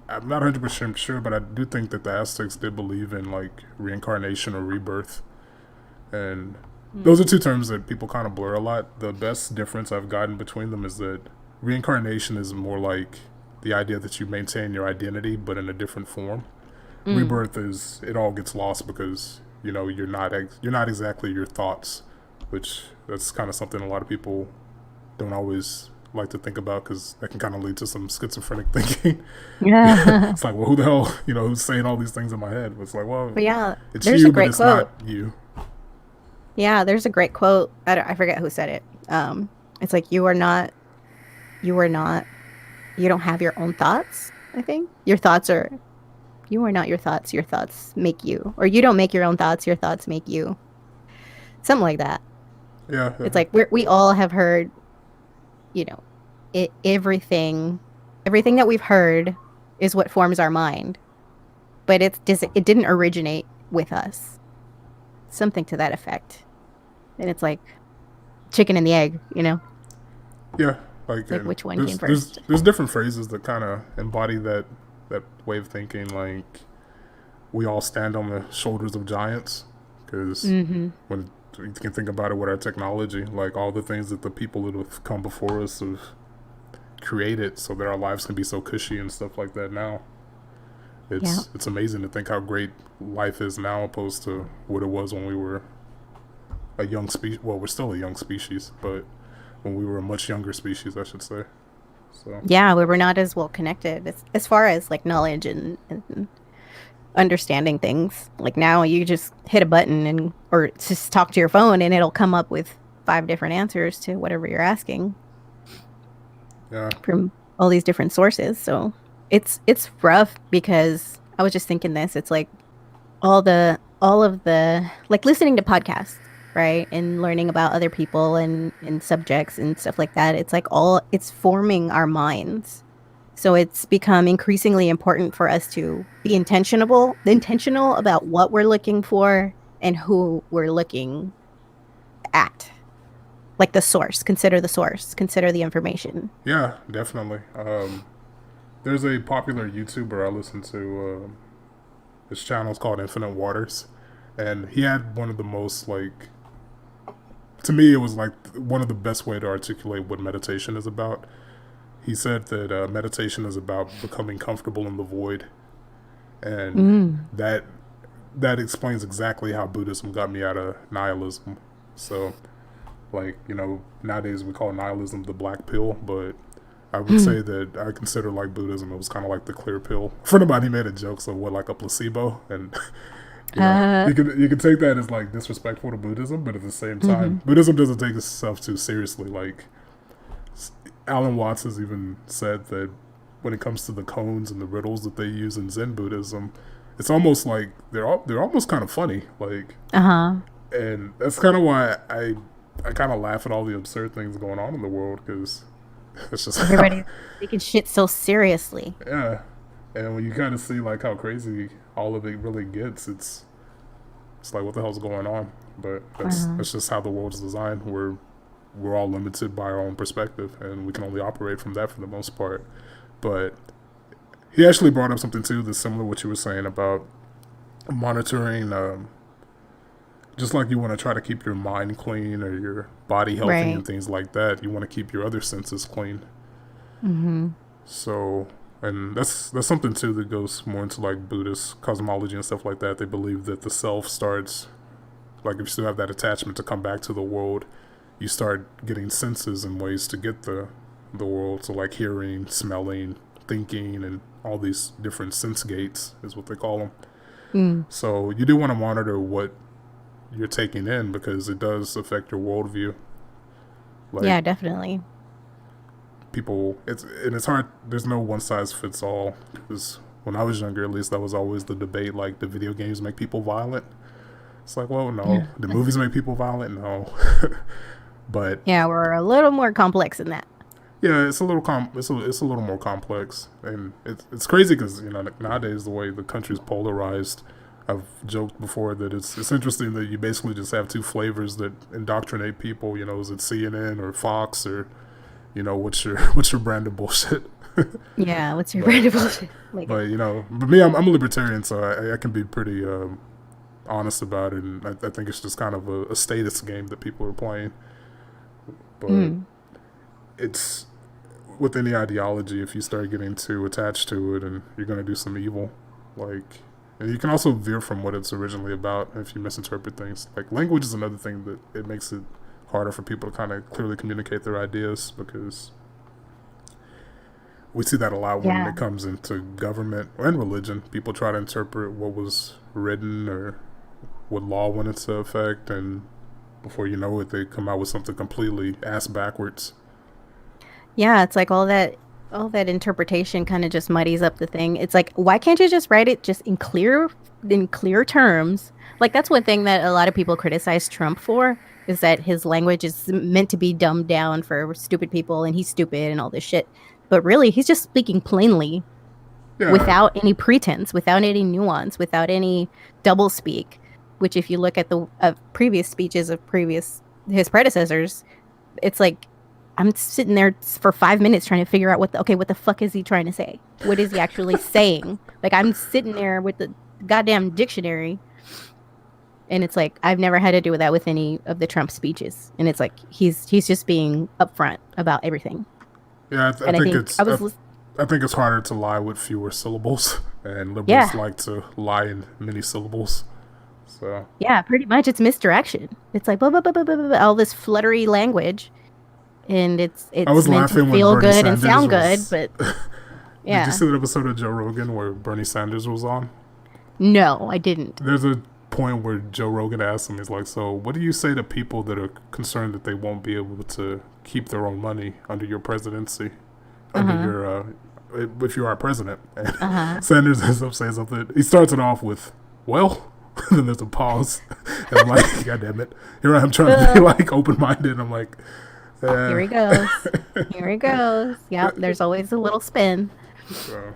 I'm not 100% sure, but I do think that the Aztecs did believe in like reincarnation or rebirth, and those are two terms that people kind of blur a lot. The best difference I've gotten between them is that reincarnation is more like the idea that you maintain your identity but in a different form. Mm. Rebirth is it all gets lost because you're not exactly your thoughts, which that's kind of something a lot of people don't always like to think about because that can kind of lead to some schizophrenic thinking. Yeah. It's like, well, who the hell, who's saying all these things in my head? It's like, well, But yeah, it's there's a you, but great it's quote. not you. Yeah, there's a great quote. I forget who said it. It's like you are not, you don't have your own thoughts. I think your thoughts are you are not your thoughts. Your thoughts make you, or you don't make your own thoughts. Your thoughts make you. Something like that. Yeah, It's like we all have heard, you know, everything that we've heard is what forms our mind, but it didn't originate with us. Something to that effect. And it's like chicken and the egg, you know? yeah. Like, It's like and which one came there's first? there's different phrases that kind of embody that way of thinking. Like, we all stand on the shoulders of giants, because Mm-hmm. when you can think about it with our technology, like all the things that the people that have come before us have created, so that our lives can be so cushy and stuff like that now. Yeah. It's amazing to think how great life is now opposed to what it was when we were a young species. Well, we're still a young species, but when we were a much younger species, I should say. So Yeah, we were not as well connected as far as like knowledge and understanding things. Like now you just hit a button and or just talk to your phone and it'll come up with five different answers to whatever you're asking yeah, from all these different sources. So it's rough because I was just thinking this. It's like all of the like listening to podcasts, right? And learning about other people and subjects and stuff like that. It's like all it's forming our minds. So it's become increasingly important for us to be intentional about what we're looking for and who we're looking at. Like the source, consider the information. yeah, definitely. There's a popular YouTuber I listen to. His channel is called Infinite Waters, and he had one of the most like to me it was like one of the best way to articulate what meditation is about. He said that meditation is about becoming comfortable in the void, and Mm. that that explains exactly how Buddhism got me out of nihilism. So, like, nowadays we call nihilism the black pill, but I would say that I consider like Buddhism, it was kind of like the clear pill. A friend of mine, he made a joke, so what, like a placebo, and Uh, you can take that as like disrespectful to Buddhism, but at the same mhm. time, Buddhism doesn't take itself too seriously. Like Alan Watts has even said that when it comes to the koans and the riddles that they use in Zen Buddhism, it's almost like they're almost kind of funny. Like, Uh-huh. and that's kind of why I kind of laugh at all the absurd things going on in the world because it's just Everybody's taking shit so seriously. yeah. And when you kind of see like how crazy all of it really gets, it's like what the hell's going on? But Uh-huh. that's just how the world's designed. We're all limited by our own perspective, and we can only operate from that for the most part. But he actually brought up something too that's similar to what you were saying about monitoring. Just like you want to try to keep your mind clean or your body healthy Right. and things like that, you want to keep your other senses clean. Mm-hmm. So, and that's something too that goes more into like Buddhist cosmology and stuff like that. They believe that the self starts like if you still have that attachment to come back to the world, you start getting senses and ways to get the world. So like hearing, smelling, thinking, and all these different sense gates is what they call them. Mm. So you do want to monitor what you're taking in because it does affect your worldview. Like Yeah, definitely. people, it's hard. There's no one size fits all. Because when I was younger, at least, that was always the debate. Like, do video games make people violent? It's like, well, no. Do movies make people violent? No. But Yeah, we're a little more complex than that. yeah, it's a little it's a little more complex, and it's crazy because nowadays the way the country's polarized. I've joked before that it's interesting that you basically just have two flavors that indoctrinate people. Is it CNN or Fox or what's your brand of bullshit? Yeah, what's your brand of bullshit? Like, But but me, I'm a libertarian, so I can be pretty honest about it, and I think it's just kind of a status game that people are playing. But it's with any ideology, if you start getting too attached to it, and you're gonna do some evil, like. And you can also veer from what it's originally about if you misinterpret things. Like language is another thing that it makes it harder for people to kind of clearly communicate their ideas because we see that a lot when Yeah. it comes into government and religion. People try to interpret what was written or what law went into effect, and before you know it, they come out with something completely ass backwards. yeah, it's like all that interpretation kind of just muddies up the thing. It's like, why can't you just write it just in clear terms? Like that's one thing that a lot of people criticize Trump for is that his language is meant to be dumbed down for stupid people and he's stupid and all this shit. But really, he's just speaking plainly Yeah, without any pretense, without any nuance, without any double speak. Which, if you look at the previous speeches of his predecessors, it's like I'm sitting there for 5 minutes trying to figure out what the fuck is he trying to say? What is he actually saying? Like I'm sitting there with the goddamn dictionary, and it's like I've never had to do that with any of the Trump speeches, and it's like he's just being upfront about everything. yeah. I And I think think it's I think it's harder to lie with fewer syllables, and liberals Yeah. like to lie in many syllables. So Yeah, pretty much. It's misdirection. It's like blah, blah, blah, blah, blah, blah, all this fluttery language, and it's I was meant to laughing when feel Bernie good and Sanders sound good, was. but Did yeah, you see that episode of Joe Rogan where Bernie Sanders was on? no, I didn't. There's a point where Joe Rogan asked him, he's like, "So, what do you say to people that are concerned that they won't be able to keep their own money under your presidency, under your if you are president?" And Sanders ends up saying something. He starts it off with, "Well." And then there's a pause. And I'm like, God damn it. Here I am trying to be like open minded. I'm like, Here he goes. Here he goes. Yep, there's always a little spin. So.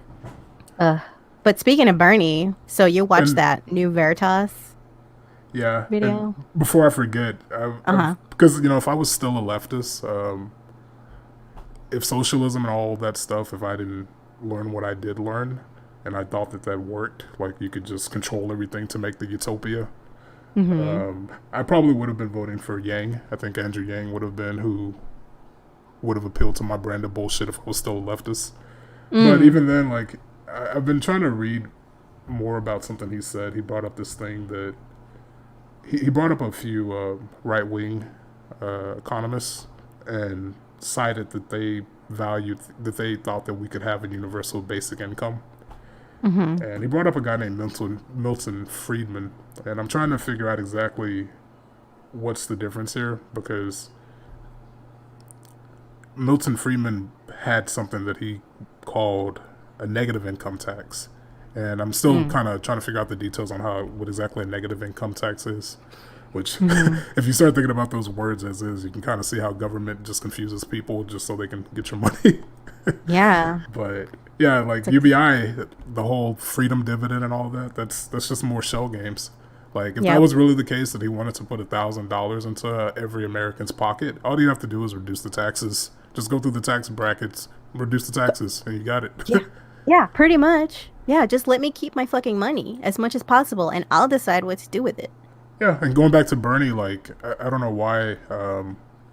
But speaking of Bernie, so you watched And- that new Veritas Yeah. video? And before I forget, because if I was still a leftist, if socialism and all that stuff, if I didn't learn what I did learn, and I thought that worked, like you could just control everything to make the utopia, I probably would have been voting for Yang. I think Andrew Yang would have been who would have appealed to my brand of bullshit if I was still a leftist. But even then, like, I've been trying to read more about something he said. He brought up this thing that he brought up a few right-wing economists and cited that they thought that we could have a universal basic income. And he brought up a guy named Milton Friedman, and I'm trying to figure out exactly what's the difference here, because Milton Friedman had something that he called a negative income tax, and I'm still kind of trying to figure out the details on what exactly a negative income tax is. Which, if you start thinking about those words as is, you can kind of see how government just confuses people just so they can get your money. Yeah. But yeah, like UBI, the whole freedom dividend and all that, that's just more shell games. Like if Yep. that was really the case that he wanted to put $1,000 into every American's pocket, all you have to do is reduce the taxes. Just go through the tax brackets, reduce the taxes, and you got it. Yeah, pretty much. Yeah, just let me keep my fucking money as much as possible, and I'll decide what to do with it. Yeah, and going back to Bernie, like I don't know why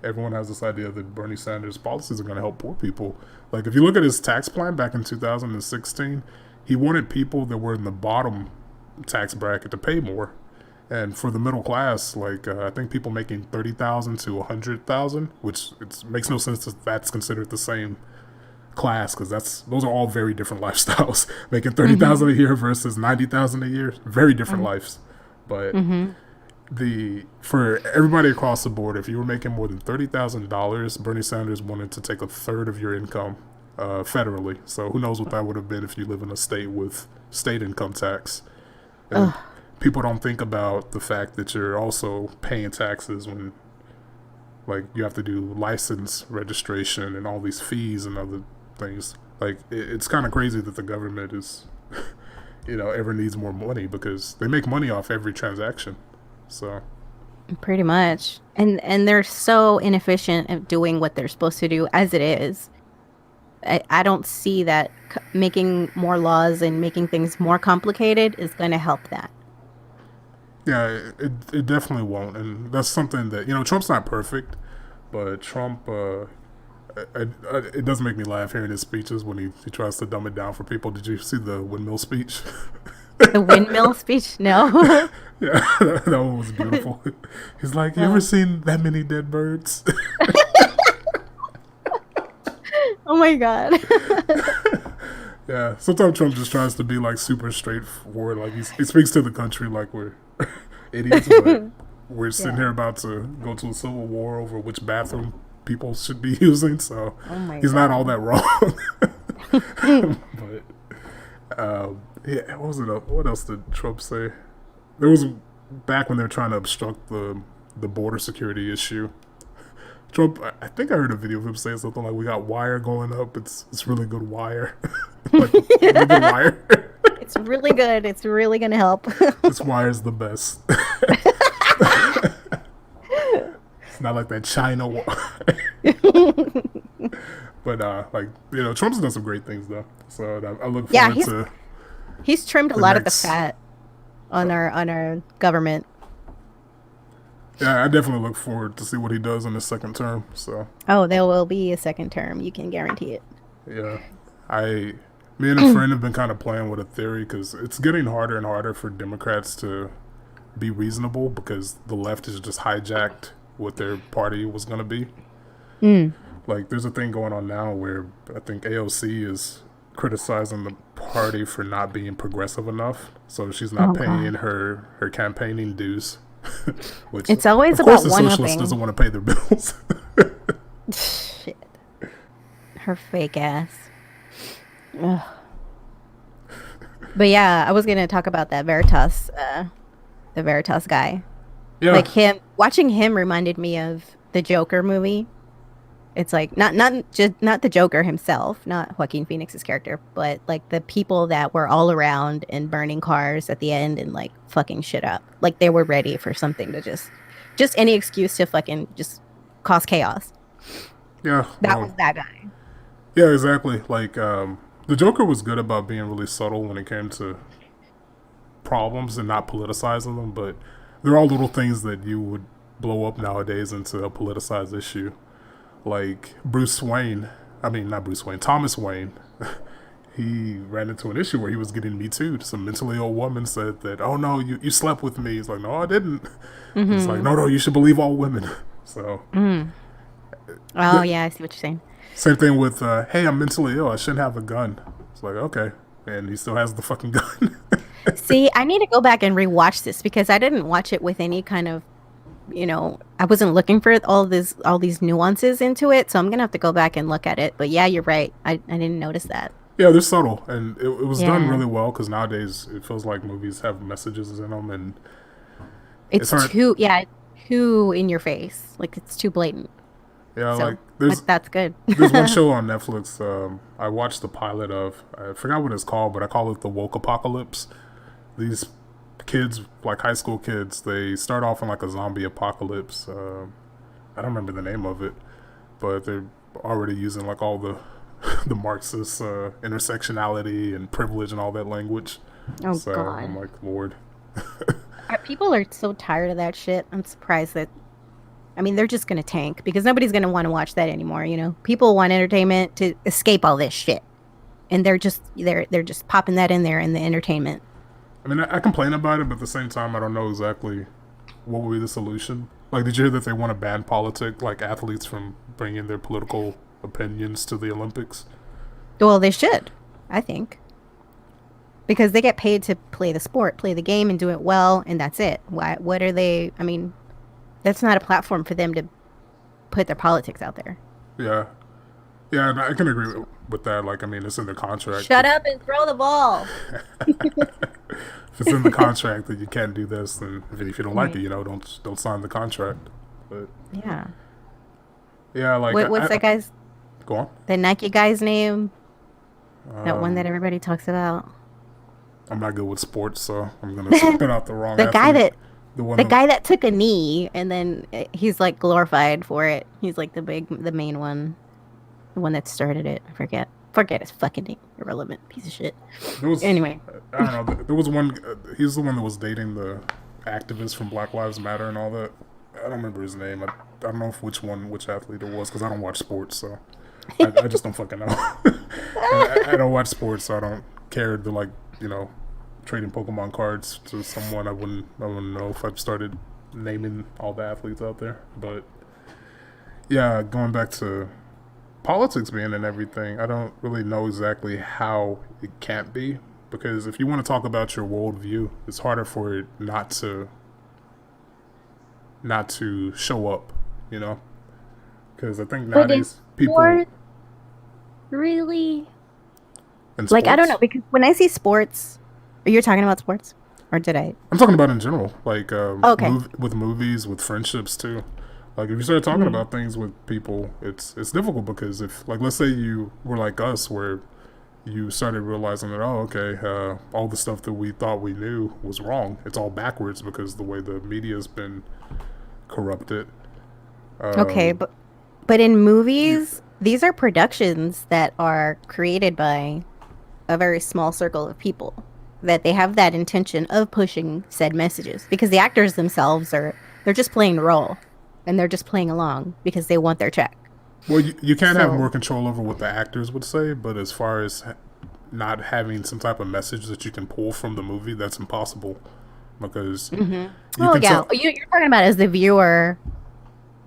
everyone has this idea that Bernie Sanders' policies are going to help poor people. Like if you look at his tax plan back in 2016, he wanted people that were in the bottom tax bracket to pay more. And for the middle class, like I think people making 30,000 to 100,000, which makes no sense that that's considered the same class because those are all very different lifestyles. Making 30,000 a year versus 90,000 a year, very different lives. But for everybody across the board, if you were making more than $30,000, Bernie Sanders wanted to take a third of your income federally. So who knows what that would have been if you live in a state with state income tax. And people don't think about the fact that you're also paying taxes when, like, you have to do license registration and all these fees and other things. Like, it's kind of crazy that the government is, ever needs more money because they make money off every transaction. So Pretty much. And they're so inefficient at doing what they're supposed to do as it is. I don't see that making more laws and making things more complicated is going to help that. yeah, it definitely won't, and that's something that Trump's not perfect, but Trump. It does make me laugh hearing his speeches when he tries to dumb it down for people. Did you see the windmill speech? The windmill speech? No. Yeah, that one was beautiful. He's like, "You ever seen that many dead birds?" Oh my God. Yeah, sometimes Trump just tries to be like super straightforward. Like he speaks to the country like we're idiots, but we're sitting here about to go to a civil war over which bathroom people should be using. So he's not all that wrong. But yeah, what was it? What else did Trump say? There was back when they were trying to obstruct the border security issue. Trump, I think I heard a video of him saying something like, "We got wire going up. It's really good wire, like really good wire. It's really good. It's really going to help. This wire's the best. It's not like that China wire." But Trump's done some great things though. So I look forward to. He's trimmed a lot of the fat on our government. Yeah, I definitely look forward to see what he does in his second term. So. Oh, there will be a second term. You can guarantee it. Yeah, me and a friend have been kind of playing with a theory because it's getting harder and harder for Democrats to be reasonable because the left has just hijacked what their party was going to be. Like, there's a thing going on now where I think AOC is criticizing the party for not being progressive enough, so she's not paying her campaigning dues. Which, it's always of course, about the one socialist doesn't want to pay their bills. Shit. Her fake ass. Ugh. But yeah, I was gonna talk about that the Veritas guy. Yeah, like watching him reminded me of the Joker movie. It's like not the Joker himself, not Joaquin Phoenix's character, but like the people that were all around and burning cars at the end and like fucking shit up. Like they were ready for something to just any excuse to fucking just cause chaos. Yeah, that was that guy. Yeah, exactly. Like the Joker was good about being really subtle when it came to problems and not politicizing them, but they're all little things that you would blow up nowadays into a politicized issue. Like Thomas Wayne, he ran into an issue where he was getting Me Too'd. Some mentally ill woman said that, "Oh no, you slept with me." He's like, "No, I didn't." It's like, no, you should believe all women. So oh yeah, I see what you're saying. Same thing with, "Hey, I'm mentally ill, I shouldn't have a gun." It's like, okay, and he still has the fucking gun. See, I need to go back and rewatch this because I didn't watch it with any kind of, I wasn't looking for all these nuances into it, so I'm gonna have to go back and look at it. But yeah, you're right. I didn't notice that. Yeah, they're subtle, and it was done really well because nowadays it feels like movies have messages in them, and it's too in your face. Like it's too blatant. Yeah, so, like that's good. There's one show on Netflix. I watched the pilot of. I forgot what it's called, but I call it the woke apocalypse. These kids, like high school kids, they start off in like a zombie apocalypse. I don't remember the name of it, but they're already using like all the Marxist intersectionality and privilege and all that language. Oh, so God. I'm like, Lord. People are so tired of that shit. I'm surprised that. I mean, they're just gonna tank because nobody's gonna want to watch that anymore. People want entertainment to escape all this shit, and they're just popping that in there in the entertainment. I mean, I complain about it, but at the same time, I don't know exactly what would be the solution. Like, did you hear that they want to ban like athletes from bringing their political opinions to the Olympics? Well, they should, I think, because they get paid to play the sport, play the game, and do it well, and that's it. Why? What are they? I mean, that's not a platform for them to put their politics out there. Yeah, yeah, and I can agree with that. Like, I mean, it's in the contract. Shut up and throw the ball. If it's in the contract that you can't do this, then if you don't like Right. it, don't sign the contract. But Yeah. yeah, like What's that guy's, go on. the Nike guy's name? That one that Um, everybody talks about. I'm not good with sports, so I'm gonna spit out the wrong. The guy athlete. that the one the who- guy that took a knee and then he's like glorified for it. He's like the main one, the one that started it. I forget his fucking name. Irrelevant piece of shit. there was Anyway, I don't know. There was one. He's the one that was dating the activist from Black Lives Matter and all that. I don't remember his name. I don't know which athlete it was because I don't watch sports, so I just don't fucking know. I don't watch sports, so I don't care to like trading Pokemon cards to someone. I wouldn't know if I started naming all the athletes out there. But yeah, going back to politics being and everything, I don't really know exactly how it can't be, because if you want to talk about your worldview, it's harder for it not to show up, you know? Because I think But in nowadays people sports, really? in Like, I don't sports- know, because when I see sports, are you talking about sports? Or did I? I'm talking about in general, like Okay. with movies, with friendships too. Like if you start talking about things with people, it's difficult because if like let's say you were like us, where you started realizing that all the stuff that we thought we knew was wrong. It's all backwards because the way the media's been corrupted. Okay, Um, but in movies, these are productions that are created by a very small circle of people that they have that intention of pushing said messages because the actors themselves they're just playing the role and they're just playing along because they want their check. Well, you can have So- more control over what the actors would say, but as far as not having some type of message that you can pull from the movie, that's impossible because you Oh can yeah, tell- you're talking about as the viewer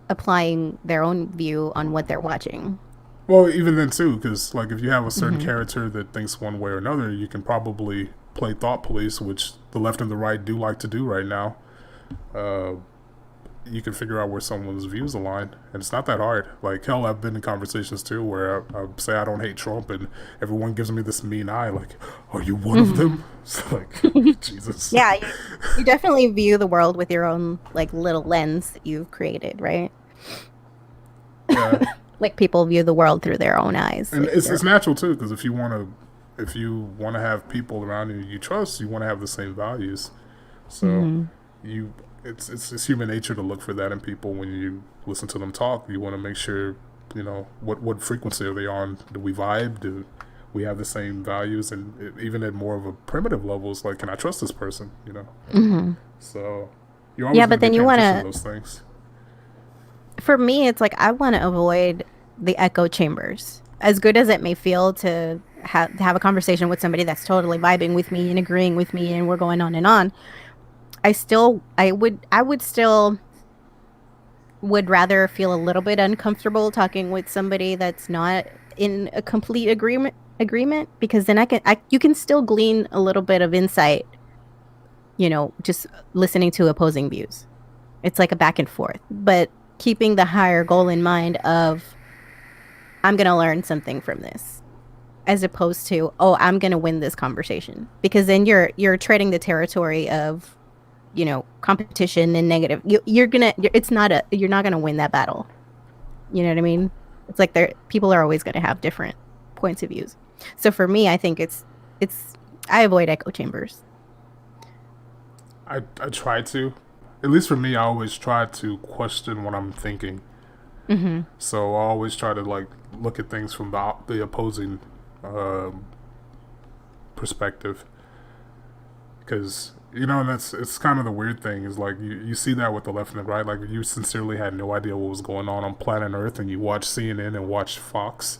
applying their own view on what they're watching. Well, even then too, because like if you have a certain character that thinks one way or another, you can probably play thought police, which the left and the right do like to do right now. You can figure out where someone's views align, and it's not that hard. Like hell, I've been in conversations too where I say I don't hate Trump, and everyone gives me this mean eye, like, "Are you one of them?" It's like, Jesus. Yeah, you definitely view the world with your own like little lens that you've created, right? Yeah. Like people view the world through their own eyes. And like it's natural too, because if you want to have people around you trust, you want to have the same values. So it's human nature to look for that in people. When you listen to them talk, you want to make sure what frequency are they on. Do we vibe? Do we have the same values? And even at more of a primitive levels, like, can I trust this person? So you always Yeah, gonna but then be you paying attention wanna- to those things. For me, it's like I want to avoid the echo chambers. As good as it may feel to have a conversation with somebody that's totally vibing with me and agreeing with me, and we're going on and on. I would still would rather feel a little bit uncomfortable talking with somebody that's not in a complete agreement because then you can still glean a little bit of insight, just listening to opposing views. It's like a back and forth, but keeping the higher goal in mind of I'm going to learn something from this as opposed to, oh, I'm going to win this conversation, because then you're treading the territory of competition and negative. You're not gonna win that battle. You know what I mean? It's like people are always gonna have different points of views. So for me, I think it's I avoid echo chambers. I try to, at least for me, I always try to question what I'm thinking. So I always try to like look at things from the opposing perspective, because and it's kind of the weird thing is like you see that with the left and the right. Like you sincerely had no idea what was going on planet Earth, and you watch CNN and watch Fox,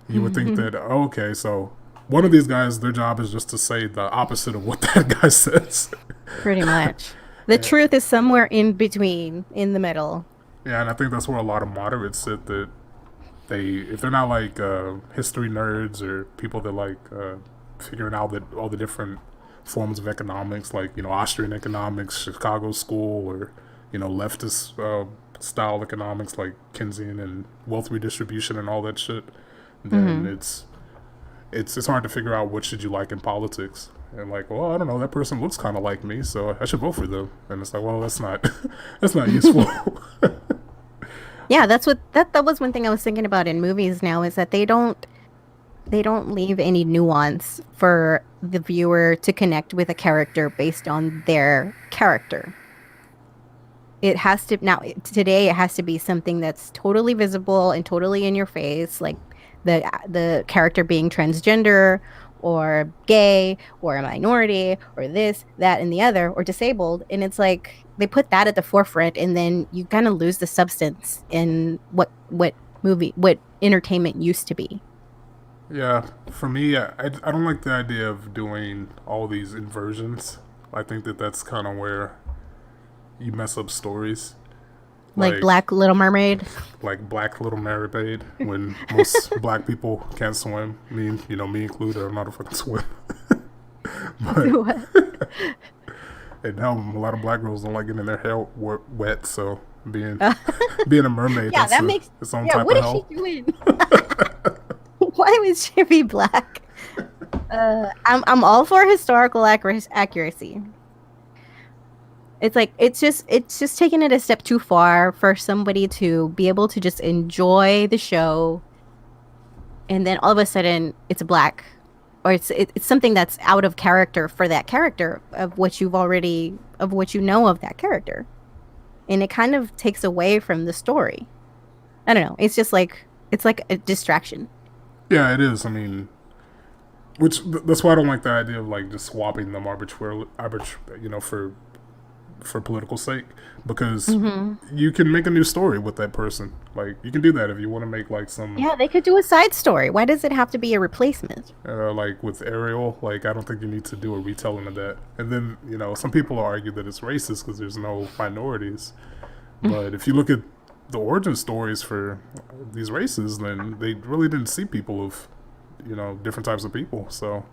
you would think that okay, so one of these guys, their job is just to say the opposite of what that guy says. Pretty much. The truth is somewhere in between, in the middle. Yeah, and I think that's where a lot of moderates sit. That if they're not like history nerds or people that like figuring out that all the different forms of economics, like Austrian economics, Chicago School, or leftist style economics like Keynesian and wealth redistribution and all that shit, then it's hard to figure out what should you like in politics. And like, well, I don't know, that person looks kind of like me, so I should vote for them. And it's like, well, that's not that's not useful. Yeah, that's what that was one thing I was thinking about in movies now is that they don't leave any nuance for the viewer to connect with a character based on their character. It has to now today it has to be something that's totally visible and totally in your face, like the character being transgender or gay or a minority or this, that, and the other, or disabled. And it's like they put that at the forefront, and then you kind of lose the substance in what entertainment used to be. Yeah, for me, I don't like the idea of doing all these inversions. I think that's kind of where you mess up stories. Like Black Little Mermaid. Like Black Little Mermaid, when most black people can't swim. Me included, I'm not a fucking swim. But, and now a lot of black girls don't like getting their hair wet, so being a mermaid, yeah, that's that makes its own yeah. type What of is hell. she doing? Why would she be black? I'm all for historical accuracy. It's like it's just taking it a step too far for somebody to be able to just enjoy the show, and then all of a sudden it's black, or it's something that's out of character for that character of what you know of that character, and it kind of takes away from the story. I don't know. It's just like it's like a distraction. Yeah, it is. I mean, that's why I don't like the idea of like just swapping them arbitrarily, for political sake, because you can make a new story with that person. Like you can do that if you want to make like some. Yeah, they could do a side story. Why does it have to be a replacement? Like with Ariel, like I don't think you need to do a retelling of that. And then some people argue that it's racist because there's no minorities. But if you look at the origin stories for these races, then they really didn't see people of different types of people. So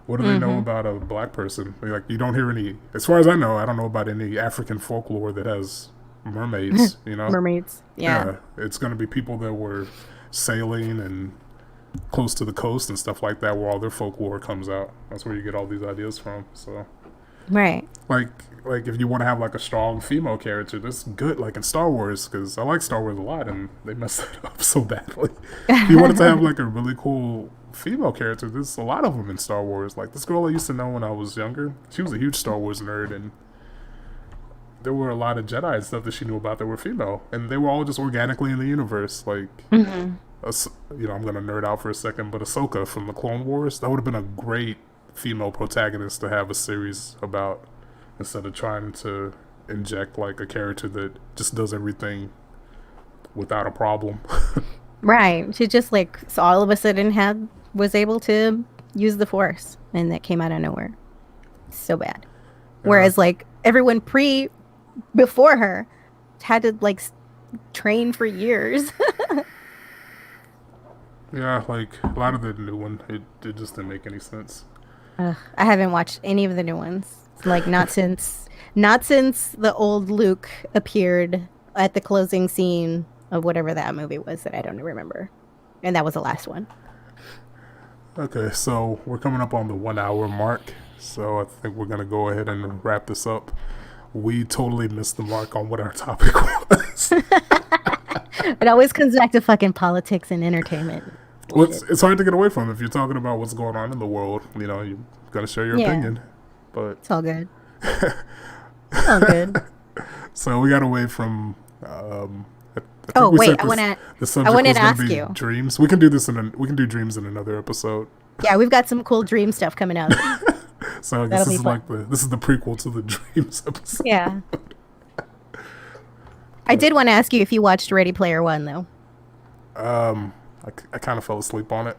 what do they know about a black person? Like you don't hear any, as far as I know, I don't know about any African folklore that has mermaids. Mermaids. Yeah. It's going to be people that were sailing and close to the coast and stuff like that, where all their folklore comes out. That's where you get all these ideas from. So right. Like if you want to have like a strong female character, that's good. Like in Star Wars, because I like Star Wars a lot, and they messed it up so badly. If you wanted to have like a really cool female character, there's a lot of them in Star Wars. Like this girl I used to know when I was younger, she was a huge Star Wars nerd, and there were a lot of Jedi and stuff that she knew about that were female, and they were all just organically in the universe. Like, I'm gonna nerd out for a second, but Ahsoka from the Clone Wars, that would have been a great female protagonist to have a series about, instead of trying to inject like a character that just does everything without a problem. Right. She just like so all of a sudden was able to use the Force, and that came out of nowhere. So bad. Whereas like everyone before her had to like train for years. Yeah, like a lot of the new one, it just didn't make any sense. I haven't watched any of the new ones. Like not since the old Luke appeared at the closing scene of whatever that movie was that I don't remember, and that was the last one. Okay, so we're coming up on the 1 hour mark, so I think we're gonna go ahead and wrap this up. We totally missed the mark on what our topic was. It always comes back to fucking politics and entertainment. Well, it's hard to get away from if you're talking about what's going on in the world. You're gonna share your opinion, but it's all good. It's all good. So we got away from. Oh wait, I wanted to ask you. Dreams. We can do dreams in another episode. Yeah, we've got some cool dream stuff coming out. So I guess this is the prequel to the dreams episode. Yeah. I did want to ask you if you watched Ready Player One though. I kind of fell asleep on it.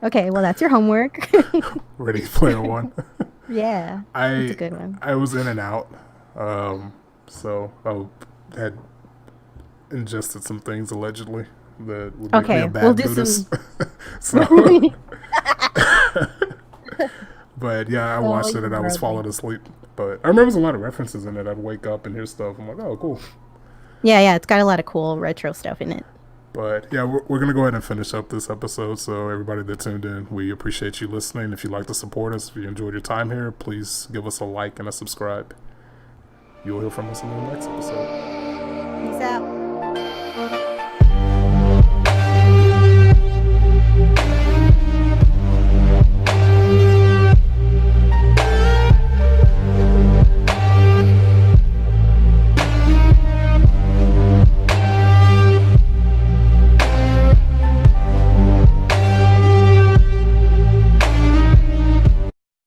Okay, well that's your homework. Ready Player One. Yeah, that's a I good one. I was in and out, so I had ingested some things allegedly that would make me a Okay, we'll bad do some. Buddhist. So, but yeah, I Oh, watched it you and I was worldly. falling asleep. But I remember there's a lot of references in it. I'd wake up and hear stuff. I'm like, oh, cool. Yeah, yeah, it's got a lot of cool retro stuff in it. But yeah, we're going to go ahead and finish up this episode. So, everybody that tuned in, we appreciate you listening. If you'd like to support us, if you enjoyed your time here, please give us a like and a subscribe. You'll hear from us in the next episode.